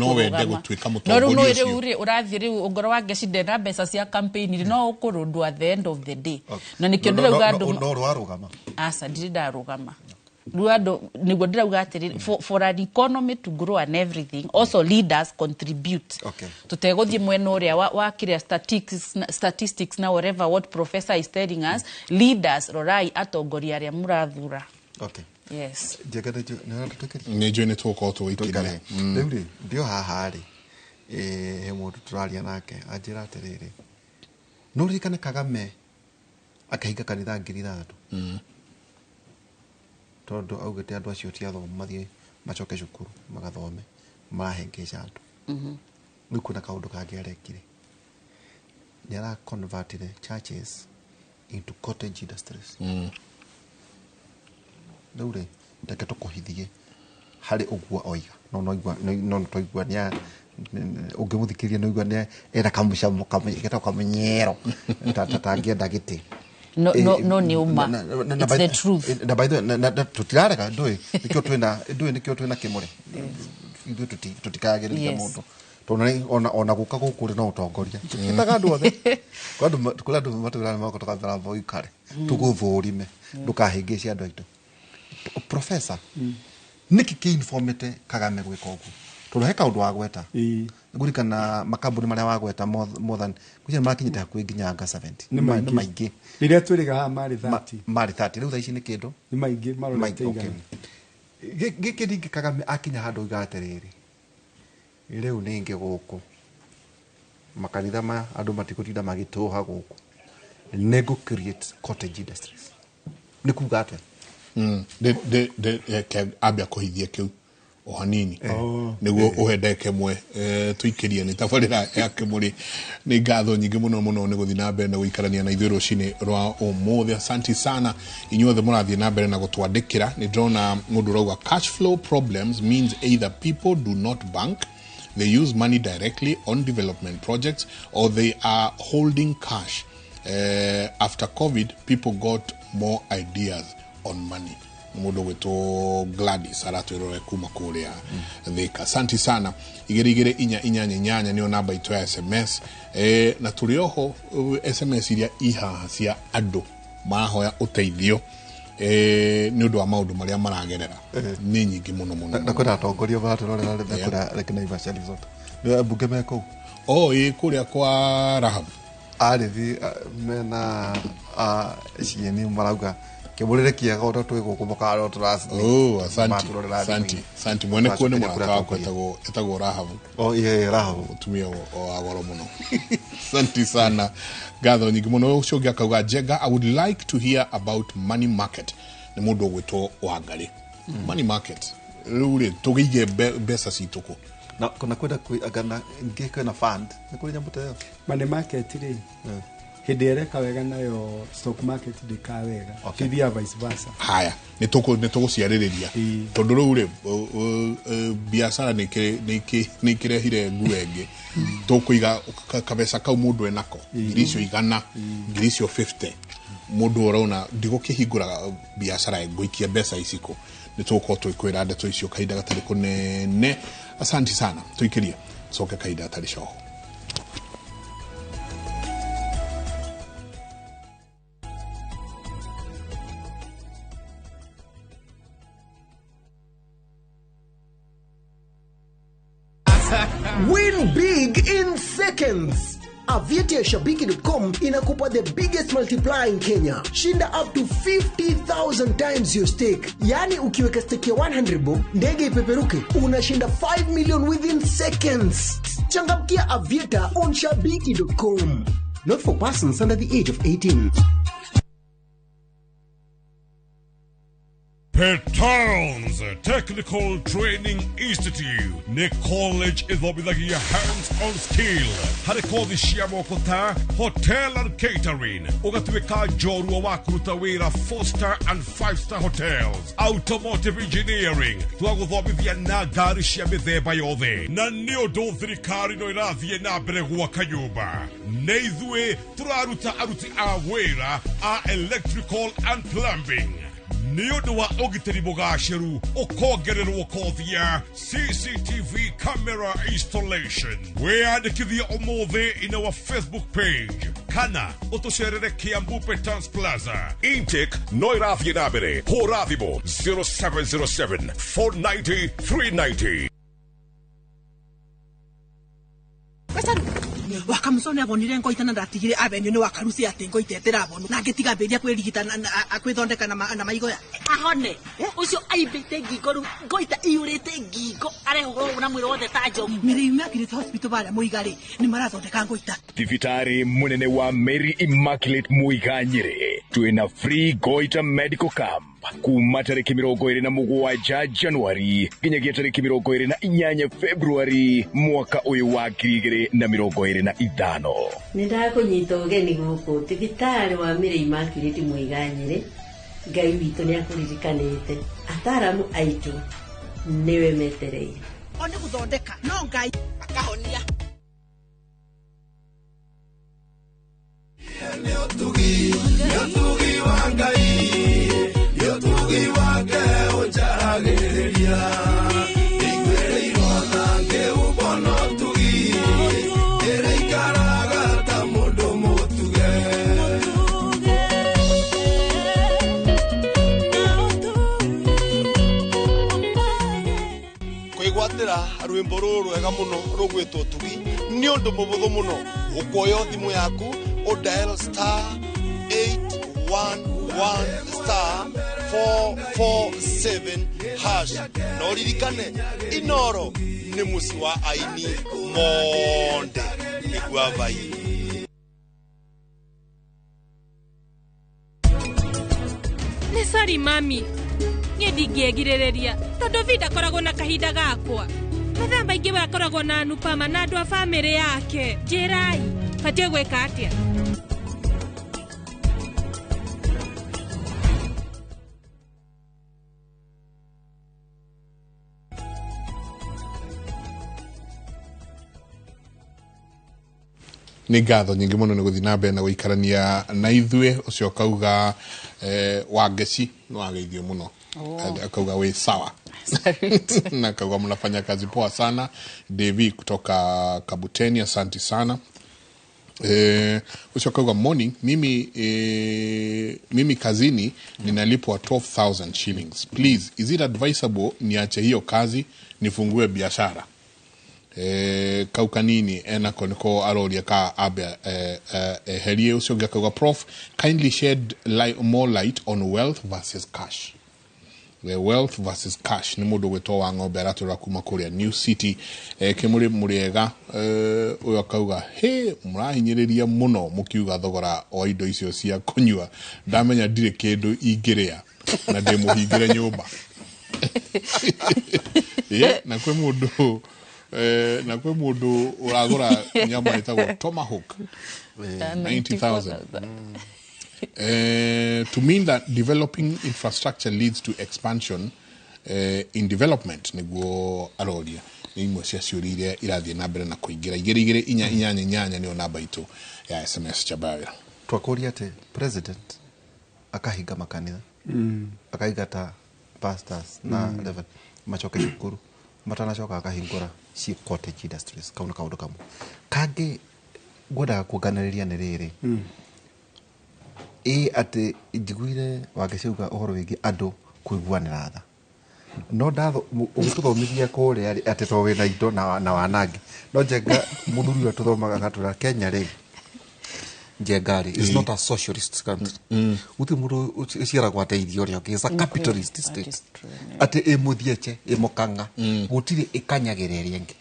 gutwika mutongoria no ri uri urathie ri ungoro wa gecinde na mbeca cia campaign no ukurundu at the end of the day na nikyo ndirauga andu no rwarugama asa ndirarugama ruado niguo ndirauga atiri for an economy to grow and everything also leaders contribute tuteguthie mwena uria wa kiria statistics na whatever what professor is telling us leaders rorai atongoria aria murathura yes nejo ni toko to ikire deuri ndio haha ri he mundu turaria nake anjira atiriri no rikane Kagame akahiga kanitha 3,000 tondu augite andu acio ti athoma mathie macoke cukuru magathome mahengeca andu ni kuna kaundu kangi arekire ni ara converted churches into cottage industries. Laure ndeke tukuhithie hari ugwa oiga no toigwa nia ungimuthikiriria no igwa nia era kamucamo kamigeta kamenyero tatangienda giti no ni uma it's the truth na by the way tutirarega ndui nikio twina kimure ithu tutikageria mundu ona guka gukuri no utongoria kitaga andu othe kula andu matura mako tukabara voi kare tuguthurime ndukahingicia andu aitu professor niki ki informate Kagame gwika ugu turuhe kaundu wa gweta ngurikana makambuni maria wa gweta more than kuja makinyite hakuhi nginya nga 70 ni maingi riria twiriga mari 30 riu thaici ni kindu ni maingi marorete igana giki dingi Kagame akinya handu igatereri riu ningi guku makanitha ma andu matikutinda magituha guku nego create cottage industries ni kuga atwe de abia kuhithia kiu o hanini niguo uhendeke mwe tuikirie ni tabarira yake muri ni ngatho nyingi muno ni guthi na mbere na guikarania na ithuiro cine rwa umuthi. Asante sana inyuothe murathie na mbere na gutwandikira. Ni drona mundu rauga cash flow problems means either people do not bank, they use money directly on development projects, or they are holding cash. After COVID, people got more ideas on money. Mundu wetu Gladys aratwirore kuma kuria Thika. Asante sana. Igere inyanya niyo namba itu ya SMS na turioho SMS iria ihaha cia andu mahoya uteithio ni undu wa maundu maria maragerera ni nyingi muno na kwenda atongoria baturorera rekura rekina ibashari zote ni bunge meko kuria kwa Rahab arithi mena cieni marauga kibulire kiaga ota twego kumukaro turasi asante mwene kuone mwaka wako etago Rahab Rahab tumia agoro muno asante sana gatho nyingi muno ucogi akauga Jega. I would like to hear about money market ni mundu gwitwo Wangari. Money market ruri tugige besa cituko na kuna kwenda kuagana ngeke na fund ni kuri nyambuta yo money market ri hindi ereka wega nayo stock market ndikawega thithia vice versa. Haya nituko ciaririria tondu riu ri biashara ni kirehire nguenge tukuiga kabesa kau mundu enako ngiricio 100 ngiricio 50 mundu urauna ndigukihingura biashara nguikia mbeca iciko nituko twikwira ndeto icio kaida gatari kunene. Asante sana tuikiria soke kaida atari shoho. Win big in seconds. Aviatashabiki.com inakupa the biggest multiplier in Kenya. Shinda up to 50,000 times your stake. Yani ukiweka stake ya 100 bob, ndege ipeperuke, unashinda 5 million within seconds. Changamkia Aviator on shabiki.com. Not for persons under the age of 18. Petowns Technical Training Institute ni college ithobithagia hands-on skill hari kothi cia moko ta hotel and catering ugatwika jorua wa kuruta wira 4-star and 5-star hotels, automotive engineering twaguthomithia na ngari cia mithemba yothe na ni undu thirikari no irathie na mbere gwaka nyumba na ithue turaruta aruti a wira a electrical and plumbing ni undu wa ugitiri mugashiru ukongererwo kothi ya CCTV camera installation. Weyandikithia umuthi in our Facebook page kana utucerere Kiambu Petowns Plaza. Intake no irathie na mbere. Hura thimo 0707 490 390. Wakamsone abonire ngoita na ndatigire avenue ni wakarusi ati ngoita etera abonu na ngetiga mberia kwirigita akwithondeka na maigo ya ahone ucio aibite ngingo ngoita iurite ngingo areho na mwiro wothe tajo Mary Immaculate Hospital bara muigari ni marathondeka ngoita Thibitari munene wa Mary Immaculate Muiga Nyeri twina free goita medical camp kuma tariki 27 Januari nginyagia tariki 28 Februari mwaka uyu wa 2025. Nindakũnyita ũgeni gũkũ thibitarĩ wa Mĩrĩ Immaculate Mũiganyĩrĩ. Ngai witũ nĩ akũririkanĩte ataramu aitũ nĩwe metereire. One gũthondeka no Ngai akahonia. Yotugi wa Ngai, yotugi wake ũnjagĩrĩria. Ingĩrĩirwo nange ũbono tugi, ĩrĩikaraga ta mũndũ mũtuge. Kwĩgwatĩra rwĩmbo rũrũ rwega mũno rũgwĩtwo tugi nĩ ũndũ mũhũthũ mũno. Ũkuoya thimũ yaku o dial *811*447# na uririkane Inoro nĩ mũci wa aini monde igua vai. Nĩ sorry mami, niĩ ndingĩgirĩrĩria tondũ Vida akoragwo na kahinda gakwa. Mathaa maingĩ we akoragwo na Nupama na andũ a bamĩrĩ yake. Njĩrai batiĩ gwĩka atĩa? Nĩ ngatho nyingĩ mũno nĩ gũthiĩ na mbere na gũikarania na ithuĩ. Ũcio akauga Wangeci no ageithio mũno, akauga we sawa na akauga mnafanya kazi poa sana. Devi kutoka Kabuteni, asante sana. Usiyo kauga morning, mimi kazini ninalipwa 12,000 shillings. Please, is it advisable niache hiyo kazi nifungue biashara? Kauka nini koniko aroria ka abe herie. Usiyo kauga prof, kindly shed more light on wealth versus cash. Wealth versus cash ni mundu gwetwo wa ng'ombe aratura kuma kuria New City. Kimuri muriega uyo akauga he murahinyiriria muno mukiuga thogora o indo icio cia kunyua. Ndamenya ndire kindu ingiria na ndimuhingire nyumba. Na kwe mundu uragura nyama itagwo Tomahawk 90,000. To mean that developing infrastructure leads to expansion in development niguo aroria ni imwe cia ciũria iria irathiĩ na mbere na kũingĩra 224 nĩyo namba itũ ya SMS Chabawira. Twakoria ati president akahinga makanitha akaigata pastors na level machoke cukuru matanacoka akahingũra ci cottage industries kauna kaundu kamwe kangi ngwenda kuganĩrĩria nĩ rĩrĩ ati njiguire Wangeciuga ũhoro wĩgiĩ andũ kũiguanĩra tha no ndatho ũgĩtũthomithia kũrĩa ati to wĩna indo na wanangi no Njenga mũthuri wa tũthomaga gatũra Kenya rĩ Njengari is not a socialist country. Uti mũndũ ũciaragwo ateithio ũrĩa ũngĩ is a capitalist state. Ati ĩmũthiĩte ĩmũkanga gũtirĩ ĩkanyagĩra ĩrĩa ĩngĩ.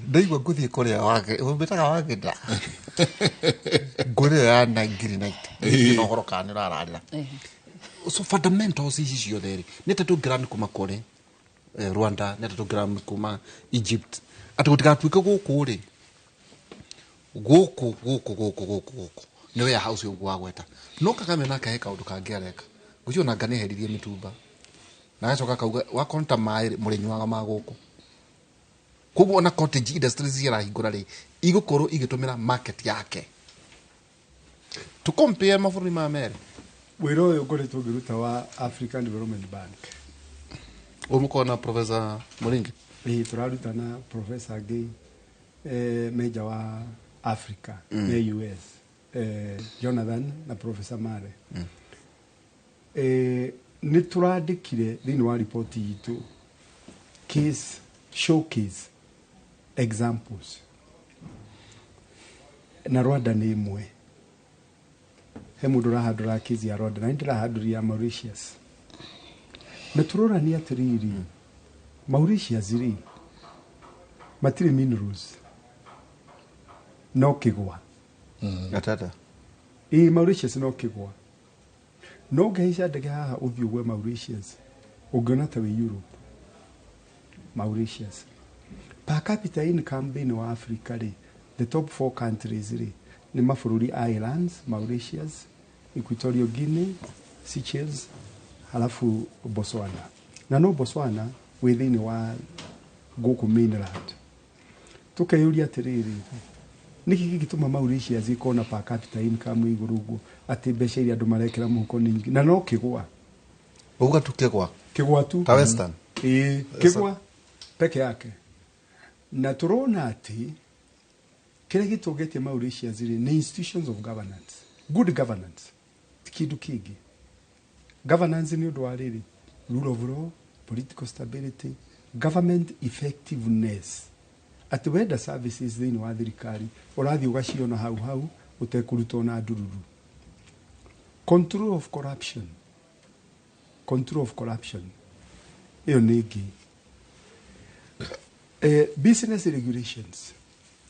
Ndaigua ngũthiĩ kũrĩa wake ũmbĩtaga wake nda ngũrĩa ya ngiri night no ũhoro kana nĩũrararĩra. So fundamentals icio there nĩ ta tũngĩrani kuma kũrĩ Rwanda nĩ ta tũngĩrani kuma Egypt ati gũtigatuĩke gũkũ rĩ gũkũ nĩ warehouse ũguo wagweta no Kagame nake he kaũndũ kangĩ areka gũcio na ngane heririe mitumba na agacoka kauga wakonta maĩ mũrĩnyuaga magũkũ kubu na cottage industries irahingũra rĩ igũkorwo igĩtũmĩra market yake to compare mabũrũri ma America. Wĩra ũyũ ngoretwo ngĩruta wa African Development Bank. Ũmũkona Professor Mũringi? Tũraruta na Professor Gay Major wa Africa na US Jonathan na Professor Mare. Nĩ tũrandĩkire thĩinĩ wa ripoti itũ case showcase examples na Rwanda nĩ imwe. He mũndũ ũrahandũra case ya Rwanda na ndĩrahandũria Mauritius. Na tũrorania atĩrĩrĩ Mauritius rĩ matirĩ minerals no kĩgwa. Gatata. Mauritius no kĩgwa. no geisha ndege haha uthio gwe Mauritius ungiona ta we Europe. Mauritius per capita income thĩinĩ wa Africa rĩ, the top 4 countries rĩ nĩ mabũrũri Islands, Mauritius, Equatorial Guinea, Seychelles, halafu Botswana. Na no Botswana wĩ thĩinĩ wa gũkũ mainland. Tukeyuria atĩrĩrĩ, nĩkĩ gĩgĩtũma Mauritius ĩkorwo per capita income igũrũ ũguo atĩ mbeca iria andũ marekĩra mũhuko nĩ nyingĩ na no kĩgwa. Uga tu kĩgwa tu ta Western. Kĩgwa peke yake. Na turona atĩ kile gĩtũgĩtie Mauritius rĩ nĩ institutions of governance. Good governance. Kidu kingi. Governance ni ũndũ wa rĩrĩ, rule of law, political stability, government effectiveness. Atĩ wenda services thĩinĩ wa thirikari ũrathiĩ ũgaciona hau ũtekũrutwo na ndururu. Control of corruption. Control of corruption. Iyo nĩ ĩngĩ. Business regulations.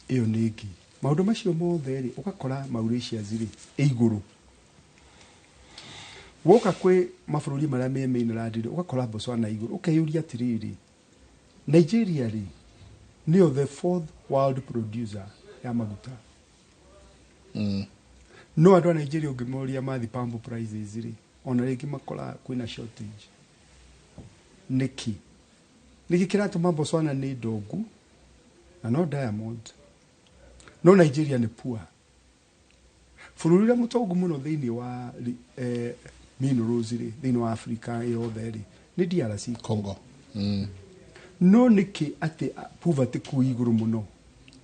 Iyo nĩ ĩngĩ. Maũndũ macio mothe rĩ ũgakora Mauritius rĩ igũrũ. Woka kwĩ mabũrũri marĩa me mainland rĩ ũgakora Botswana igũrũ. Ũkeyuria atĩrĩrĩ, Nigeria rĩ nĩyo the 4th world producer ya maguta. No andũ a Nigeria ũngĩmoria mathi pump prices rĩ ona rĩngĩ makora kwĩna shortage. Nĩkĩ kĩratũma Botswana nĩ ndongu na no diamond. No Nigeria nĩ poor. Bũrũri ũrĩa mũtongu mũno thĩinĩ wa minerals rĩ thĩinĩ wa Africa yothe rĩ nĩ DRC Congo. No nĩkĩ atĩ poverty kũ igũrũ mũno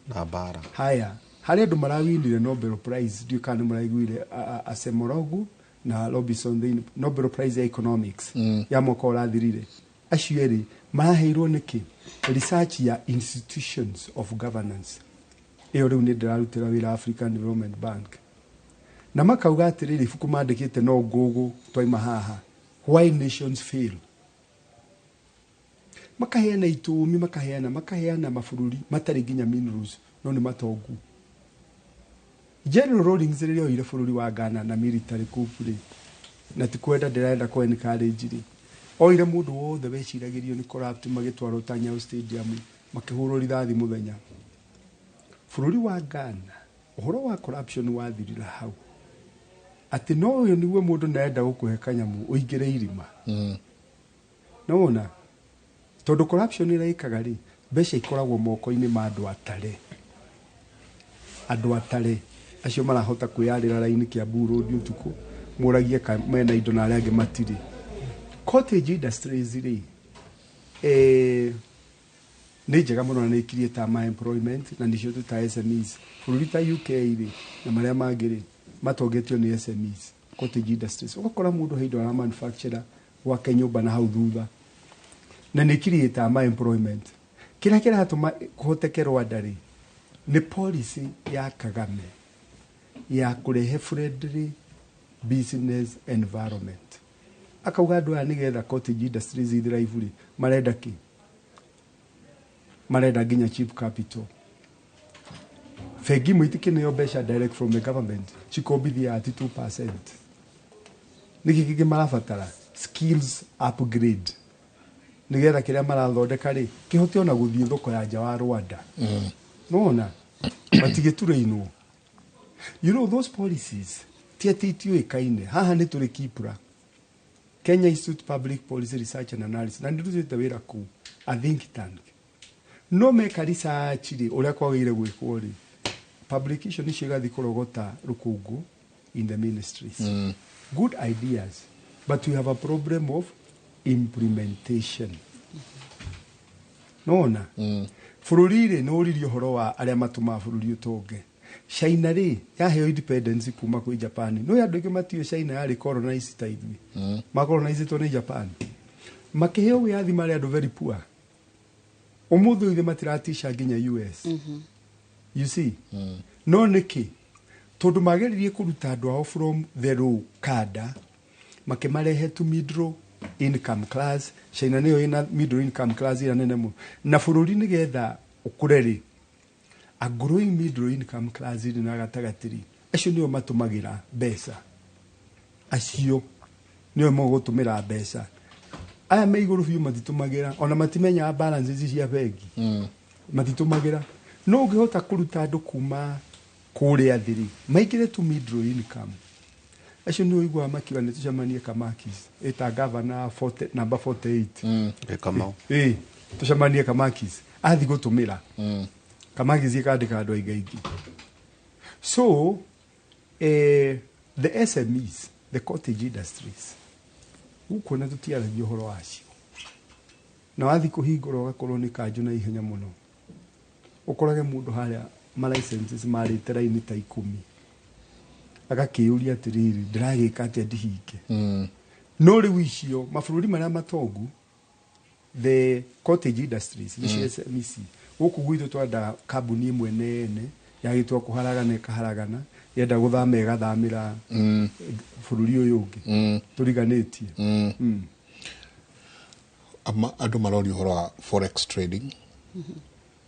na bara. Haya, harĩ andũ marawinire Nobel Prize ndiũ kana maraiguire Asemorogu na Robinson thĩinĩ Nobel Prize ya Economics ya mwaka ũrathirire. Acio erĩ maraheirwo nĩkĩ research ya institutions of governance. Iyo rĩu nĩ ndĩrarutĩra wĩra African Development Bank. Na makauga atĩrĩrĩ ibuku mandĩkĩte no ngũgũ twaima haha. Why nations fail? Makaheana itũmi, makaheana mabũrũri matarĩ nginya minerals no nĩ matongu. General Rawlings rĩrĩa oire bũrũri wa Ghana na military coup rĩ na ti kwenda ndĩrenda kwa encourage rĩ oire mũndũ wothe weciragĩrio nĩ corrupt magĩtwarwo ta Nyayo Stadium makĩhũrwo rithathi mũthenya. Bũrũri wa Ghana ũhoro wa corruption wathirira hau. Atĩ no ũyũ nĩguo mũndũ naenda gũkũhe kanyamu ũingĩre irima. No ona tondũ corruption ĩraikaga rĩ mbeca ikoragwo moko-inĩ ma andũ atare. Andũ atare acio marahota kwĩyarĩra raini Kiambu Road ũtukũ mũragie mena indo na arĩa angĩ matirĩ. Cottage industries rĩ nĩ njega mũno na nĩ ikirie ta ma employment na nĩcio ta SMEs. Bũrũri ta UK rĩ na marĩa mangĩ rĩ matongetio nĩ SMEs. Cottage industries ũgakora mũndũ heindo ara manufacturer gwake nyũmba na hau thutha na nĩ ikirie ta ma employment. Kĩrĩa kĩratũma kũhoteke Rwanda rĩ nĩ policy ya Kagame ya kũrehe friendly business environment. Akauga andũ aya nĩgetha cottage industries ithira ivuri marenda kĩ? Marenda nginya cheap capital. Bengi mũitikĩneo mbeca direct from the government cikombithia at 2%. Nĩkĩ kĩngĩ marabatara? Skills upgrade. Nĩgetha kĩrĩa marathondeka rĩ kĩhote ona gũthiĩ thoko ya nja wa Rwanda. No ona matigĩturĩinwo. You know those policies tiatĩtioĩkaine. Haha nĩ tũrĩ Kipra, Kenya Institute Public Policy Research and Analysis na ndĩrutĩte wĩra kũu a think tank. No meka research rĩ ũrĩa kwagĩrĩire gwĩkwo rĩ publication icio igathiĩ kũrogota rũkũngũ in the ministries. Good ideas but we have a problem of implementation. No ona bũrũri rĩ no ũririo ũhoro wa arĩa matũmaga bũrũri ũtonge. China rĩ yaheo independence kuma kwĩ Japan. No andũ aingĩ matiũĩ China yarĩ colonized ta ithuĩ. Macolonized nĩ Japan. Makĩheo wĩyathi marĩ andũ very poor. Ũmũthĩ ithuĩ matiratisha nginya US. You see? No nĩkĩ? Tondũ mageririe kũruta andũ ao from the low cadre makĩmarehe to middle income class. China nĩyo ĩna middle income class ĩrĩa nene mũno. Na bũrũri nĩgetha ũkũre rĩ a growing middle income class in na gatagatĩ acio nĩo matũmagĩra mbeca acio niyo mogutumira mbeca aya me iguru biu matitumagira ona matimenya balances cia bengi matitumagira no ungihota kuruta andu kuma kuria thiri maikire tu middle income acio ni uigwa makiwa ni tucemanie Kamakis eta governor number 48 Kamau tucemanie Kamakis athi gutumira Kamakis ikandika andu aingaingi so the SMEs the cottage industries uko na tutiaragia uhoro wacio na wathi kuhingura ugakorwo ni kanju na ihenya muno ukorage mundu haria ma licenses mari teraini ta 10 agakiuria atiriri ndiragika atia ndihinge no riu icio mabururi maria matongu the cottage industries the SMEs guku gwitu twanda kambuni imwe nene yagitwa kuharagana ikaharagana yenda guthama igathamira bururi uyu ungi turiganitie andu marori uhoro wa forex trading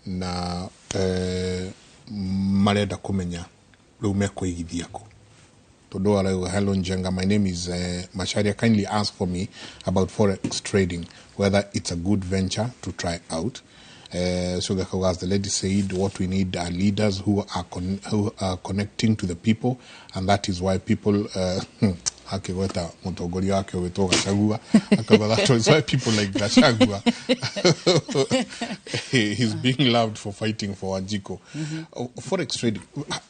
na marenda kumenya riu mekuigithia ku todo arauga hello Njenga, my name is Macharia, kindly ask for me about forex trading, whether it's a good venture to try out. So as the lady said, what we need are leaders who are connecting to the people, and that is why people akigweta mutongori wake wetwo Gachagua akaga that is why people like Gachagua he's being loved for fighting for Wanjiko. Forex trading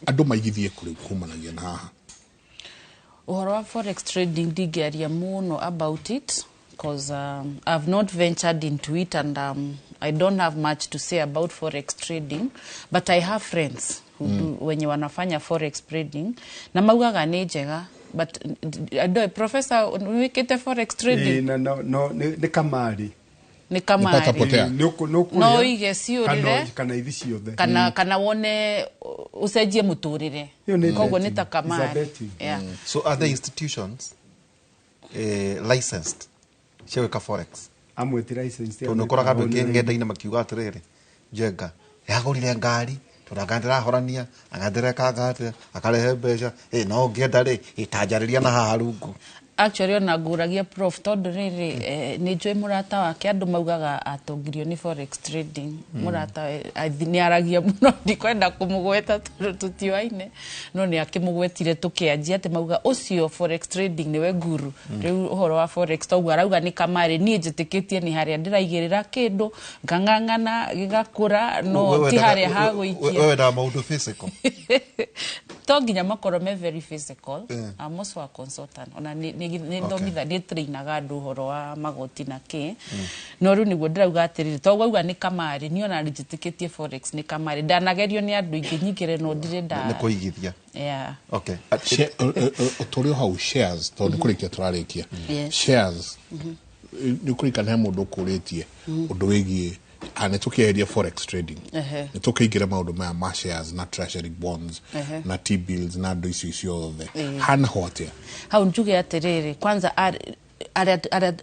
ando maigithie kuri kumanagia na haha uhoro wa forex trading ndigeria muno about it because I've not ventured into it and I don't have much to say about forex trading, but I have friends who wenye wanafanya forex trading na maugaga ni njega, but professor wikite forex trading no ni kamari ni kamari no ige ciurire kana ithi ciothe kana wone usejie muturire kogo ni ta kamari so are the institutions licensed sheweka forex amweti license to nokoraga ngenda-ine makiuga atiriri Njenga yagurire ngari turagandira horania agandira kagate akarehe mbeca no ngienda ri itanjariria na haha rungu actually ona nguragia prof tondu riri ni njui murata wake andu maugaga atongirio ni forex trading murata ni aragia muno ndikwenda kumugweta tutiwaine no ni akimugwetire tukianjia ati mauga ucio forex trading niwe guru riu uhoro wa forex togu arauga ni kamari ni njitikitie ni haria ndiraigirira kindu ngangangana gigakura no ti haria haguikia wewe na maundu physical to nginya makoro me very physical amos wa consultant ona ni ndomitha ni trainaga andu horo wa magoti na ki no ru niguo ndirauga atiriri to gauga ni kamari ni ona njitikitie forex ni kamari ndanagerio ni andu ingi nyikire no ndire nda ni kuigithia okay torio how shares to ndikurikia turarikia shares ni kurika na mundu kuritie undu wigie ane tukiheria forex trading ni tukiingira maundu ma shares na treasury bonds na T-bills na ndo icio othe hana hote hau njuge atiriri kwanza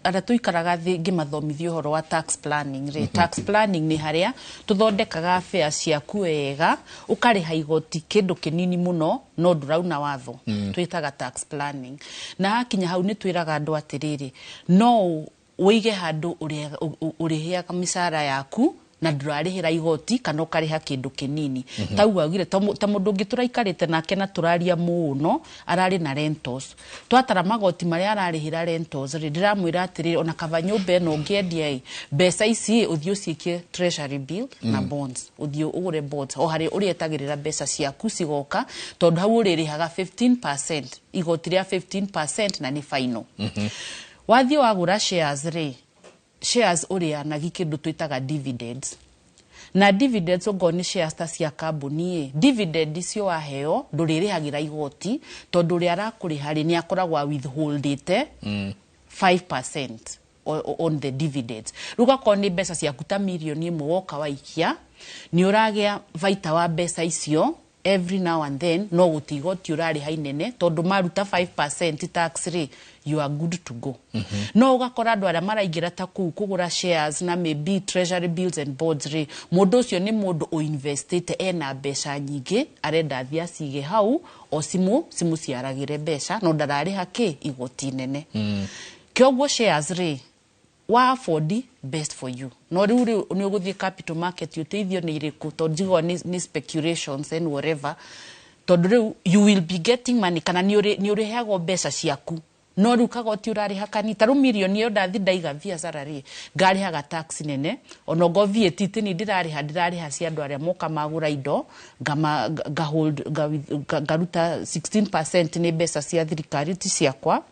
ara tuikaraga thi ngimathomithio horo wa tax planning tax planning ni haria tuthondekaga affairs ciaku wega ukariha igoti kindu kinini muno no ndurauna watho twitaga tax planning na hakinya hau ni twiraga andu atiriri no uige handu urihiaga misara yaku na ndurarihira igoti kana ukariha kindu kinini tau agire ta mundu ungi turaikarite nake na turaria muno arari na rentals twatara magoti maria ararihira rentals ndiramwira atiri ona kava nyumba no ngiendia mbeca ici uthio cikie treasury bill na bonds uthio ugure bonds o hari urietagirira mbeca ciaku cigoka tondu hau uririhaga 15% igoti ria 15% na ni final wathi wagura shares uria na gikindu twitaga dividends na dividends ogoni shares ta cia kambuni dividend icio waheo nduririhagira igoti tondu ria arakuriha ni akoragwa withholdite 5% on the dividends ruga koni mbeca cia kuta milioni imwe woka waikia ni uragia vaita wa mbeca icio every now and then no gutigoti urari hainene tondu maruta 5% tax rate you are good to go. No ugakora andu aria maraingira ta kugura shares na maybe treasury bills and bonds re mundu ucio ni mundu o investite ena mbeca nyingi arenda thia sige hau o simu ciaragire mbeca no ndarari haki igoti nene. Kyoguo shares re wa afford best for you. No riu ni uguthie capital market uteithio ni iriku tondigo ni speculations and whatever. Tondu riu you will be getting money kana ni uriheagwo mbeca ciaku. No riu kagoti urari hakani taru milioni yo ndathi ndaiga biacara ri ngari haga tax nene ono go VAT tini ndirari ha cia andu aria moka magura indo garuta 16% ni mbeca cia thirikari ti ciakwa.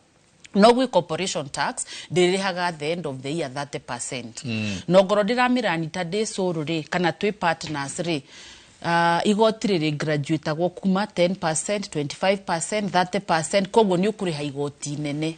No gwe corporation tax ndirihaga at the end of the year 30%. No ngoro ndiramirani ta de soro ri kana twi partners ri igoti riri graduate agwo kuma 10%, 25%, 30%, koguo ni ukuriha igoti nene.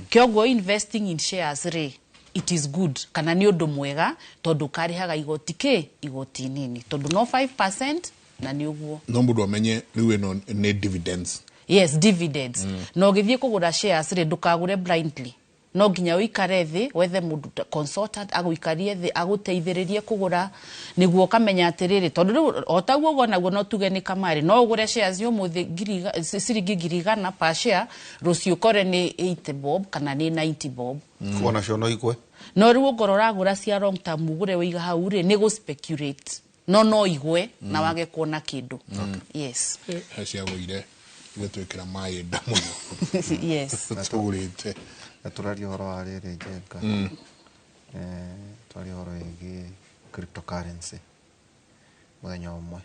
Kyoguo investing in shares ri it is good kana ni undu mwega tondu karihaga igoti nini tondu no 5% na ni uguo. No mundu amenye riu eno ne dividends. Yes, dividends. No githie kugura shares ri ndukagure blindly. No ginya uikare thi wethe mundu consultant aguikarie thi aguteithiririe kugura niguo kamenya atiriri tondu otaguo gona guo no tuge ni kamari no ugure shares yo muthi ciringi 100 per share rucio kore ni 80 bob kana ni 90 bob. Kuona cio no igwe. No riu ngorora gura cia long term ugure wiga hau ri ni go speculate. No igwe na wage kuona kindu. Yes. Hacia goire igotwikira mai ndamuno. Yes. Naturite. Naturaria horo wa riri njenga. Twaria horo igi cryptocurrency. Muthenya umwe.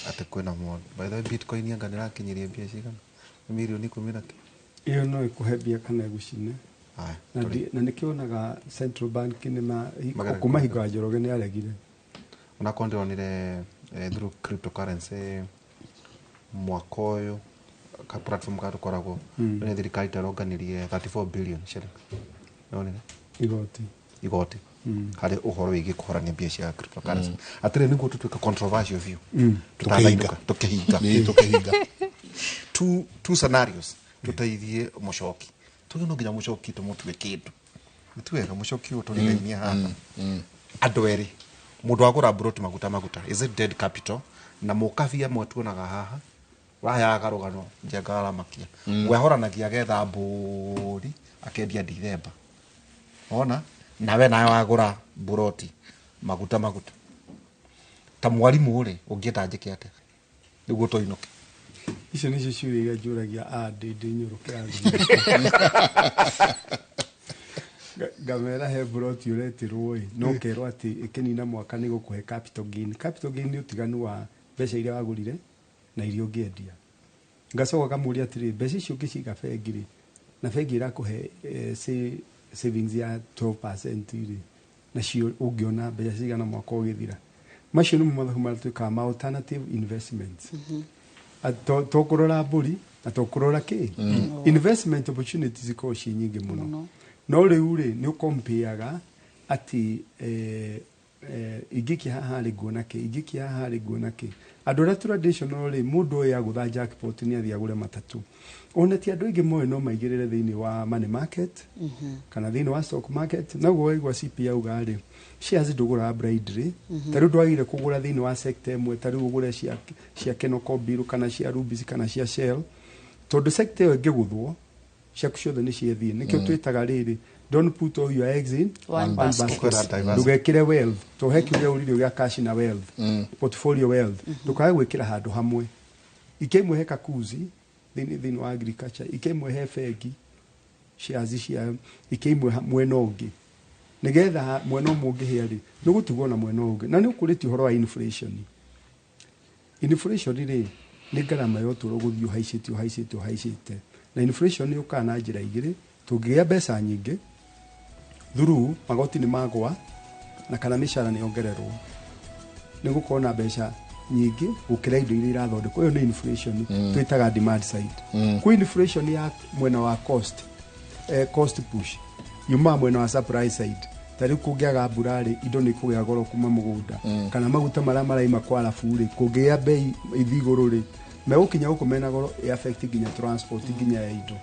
Ate kwina mo. By the way, Bitcoin yanga ndirakinyiria mbia cigana? Milioni 10 iyo no ikuhebia kana gucine. Na nikionaga central bank ni kumahiga Njoroge ni aregire. Ona kondonire through cryptocurrency mwaka uyu ka platform ka tukoragwo ni thirikari taronganirie 34 billion shilling. None igoti hari uhoro wigi kuhorania mbia cia cryptocurrency atire niguo tutwika controversial view tukahinga two scenarios tutaithie mushoki no nginya mushoki tumutwe kindu nitwega mushoki utuligainia haha andu eri mundu agura brot maguta is it dead capital na mukavia mwetuonaga haha wayaga rugano njengara makia wehoranagia getha mburi akendia December ona nawe nayo wagura broti maguta ta mwalimu uri ungienda njike ate niguo toinoke icio nicio ciuria njuragia ndindi nyuruke gamera he broti uretirwo no kerwo ati ikinina mwaka ni gukuhe capital gain ni utiganu wa mbeca iria wagurire na irio ngiendia ngacoka kamuria atiri mbeca icio ngiciga bengiri na bengi irakuhe savings ya 12% iri na cio ungiona mbeca cigana mwaka ugithira macio ni mathabu maratuika ma alternative investments tokurora mburi na tokurora ki investment opportunities ko ci nyingi muno no riu ri ni ukompeaga ati igiki haha ri guona ki adora traditional ri mundu ya gutha jackpot ni athia gure matatu ona ti andu ingi moyo no maigirire thiini wa money market kana thiini wa stock market na go igwa CPA ugari shares ndugura blindly taru ndwagire kugura thiini wa sector imwe taru ugure cia Kenoco Biru kana cia Rubis kana cia Shell tondu sector iyo ingiguthwo cia ciothe ni ciethie nikio twitaga riri don't put all your eggs in one basket. Ndugekire wealth to hekire uririo gya cash na wealth portfolio wealth ndukae gwikira handu hamwe ikemwe heka kuzi thini wa agriculture ikemwe he fegi shares cia ikemwe mwena ungi nigetha mwena mungi hiari nugutigwo na mwena ungi na ni ukuriti horo wa inflation ri ni garama yo turo guthio haicite na inflation yo kana njira igiri tungiya mbeca nyingi thuru magoti ni magwa na kana mishara ni ongererwo ni gukona mbeca nyingi ukira indo iria irathondekwo iyo ni inflation twitaga demand side ku inflation ya mwena wa cost push yuma mwena wa supply side tari kungiaga mbura-ri indo ni kugia goro kuma mugunda kana maguta maria maraima kwa arabu-ri kungia bei ithiguru-ri megukinya guku mena goro affect nginya transport nginya ya indo.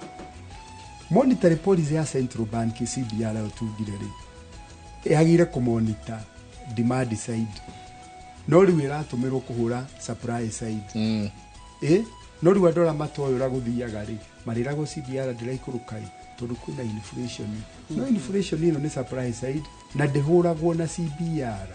Monetary policy ya Central Bank CBR otugire-ri yagire kumonitor demand side no riu iratumirwo kuhura supply side no riu andora matoyora guthiaga-ri marirago CBR ndiraikurukai tondu kwina inflation no inflation ino ni supply side na ndihuragwo na CBR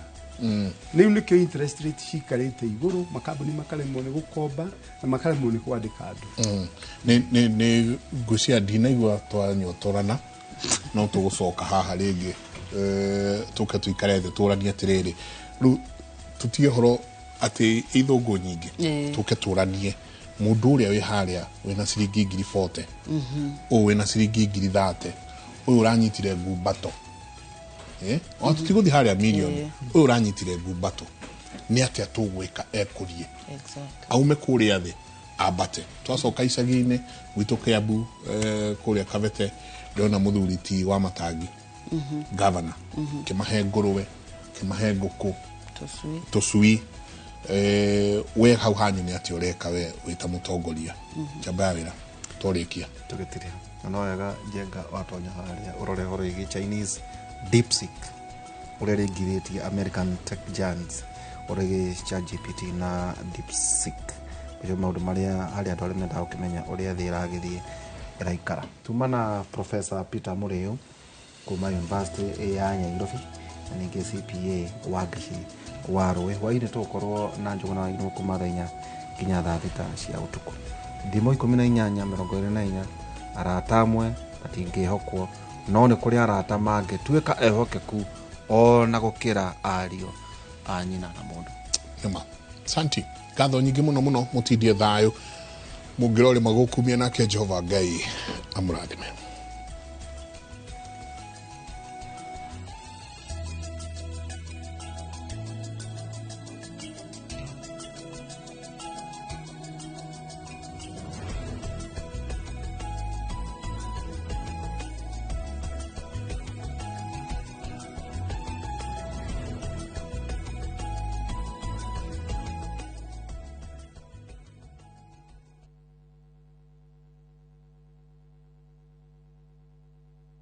riu nikio interest rate cikarite iguru makambuni makaremwo ni gukomba na makaremwo ni kwandika andu ni ngucia ndinaigua twanyotorana no tugucoka haha ringi tuke tuikare thĩ tũranie atiriri riu tutie horo ati ithungu nyingi tuke turanie mundu uria wi haria wina ciringi 40 o wina ciringi 30 uyu uranyitire ngumbato o tutiguthi haria milioni uyu uranyitire ngumbato ni atia tugwika ekurie aume kuria thi abate twacoka icagi-ini gwitu Kiambu kuria Kavete ndona muthuri ti wa Matangi governor kimahe nguruwe kimahe nguku tusui we hau hanyu ni ati ureka we wita mutongoria chamba wira torikia tugitiria no yaga jenga watonya haria urore horo igi Chinese DeepSeek urere gireti American tech giants urege ChatGPT na DeepSeek ujo maundu maria haria andũ arĩa mendaga gũkĩmenya ũrĩa thĩ ĩragĩthiĩ ĩraikara. Tumana Professor Peter Mũrĩũ kuma University ya Nairobi na ningĩ CPA wa Gĩcĩ wa Rũĩ hwainĩ tũkorwo na Njũgũna wa Irũngũ kuma thaa 4 nginya thaa 6 cia ũtukũ. Thimo 18:24 arata amwe matingĩhokwo no nĩ kũrĩ arata mangĩtuĩka ehokeku ona gũkĩra ariũ a nyina na mũndũ. Nĩma santi ngatho nyingĩ mũno mũno mũtindie thayũ mũngĩrore magũkumia nake Jehova Ngai amũrathime.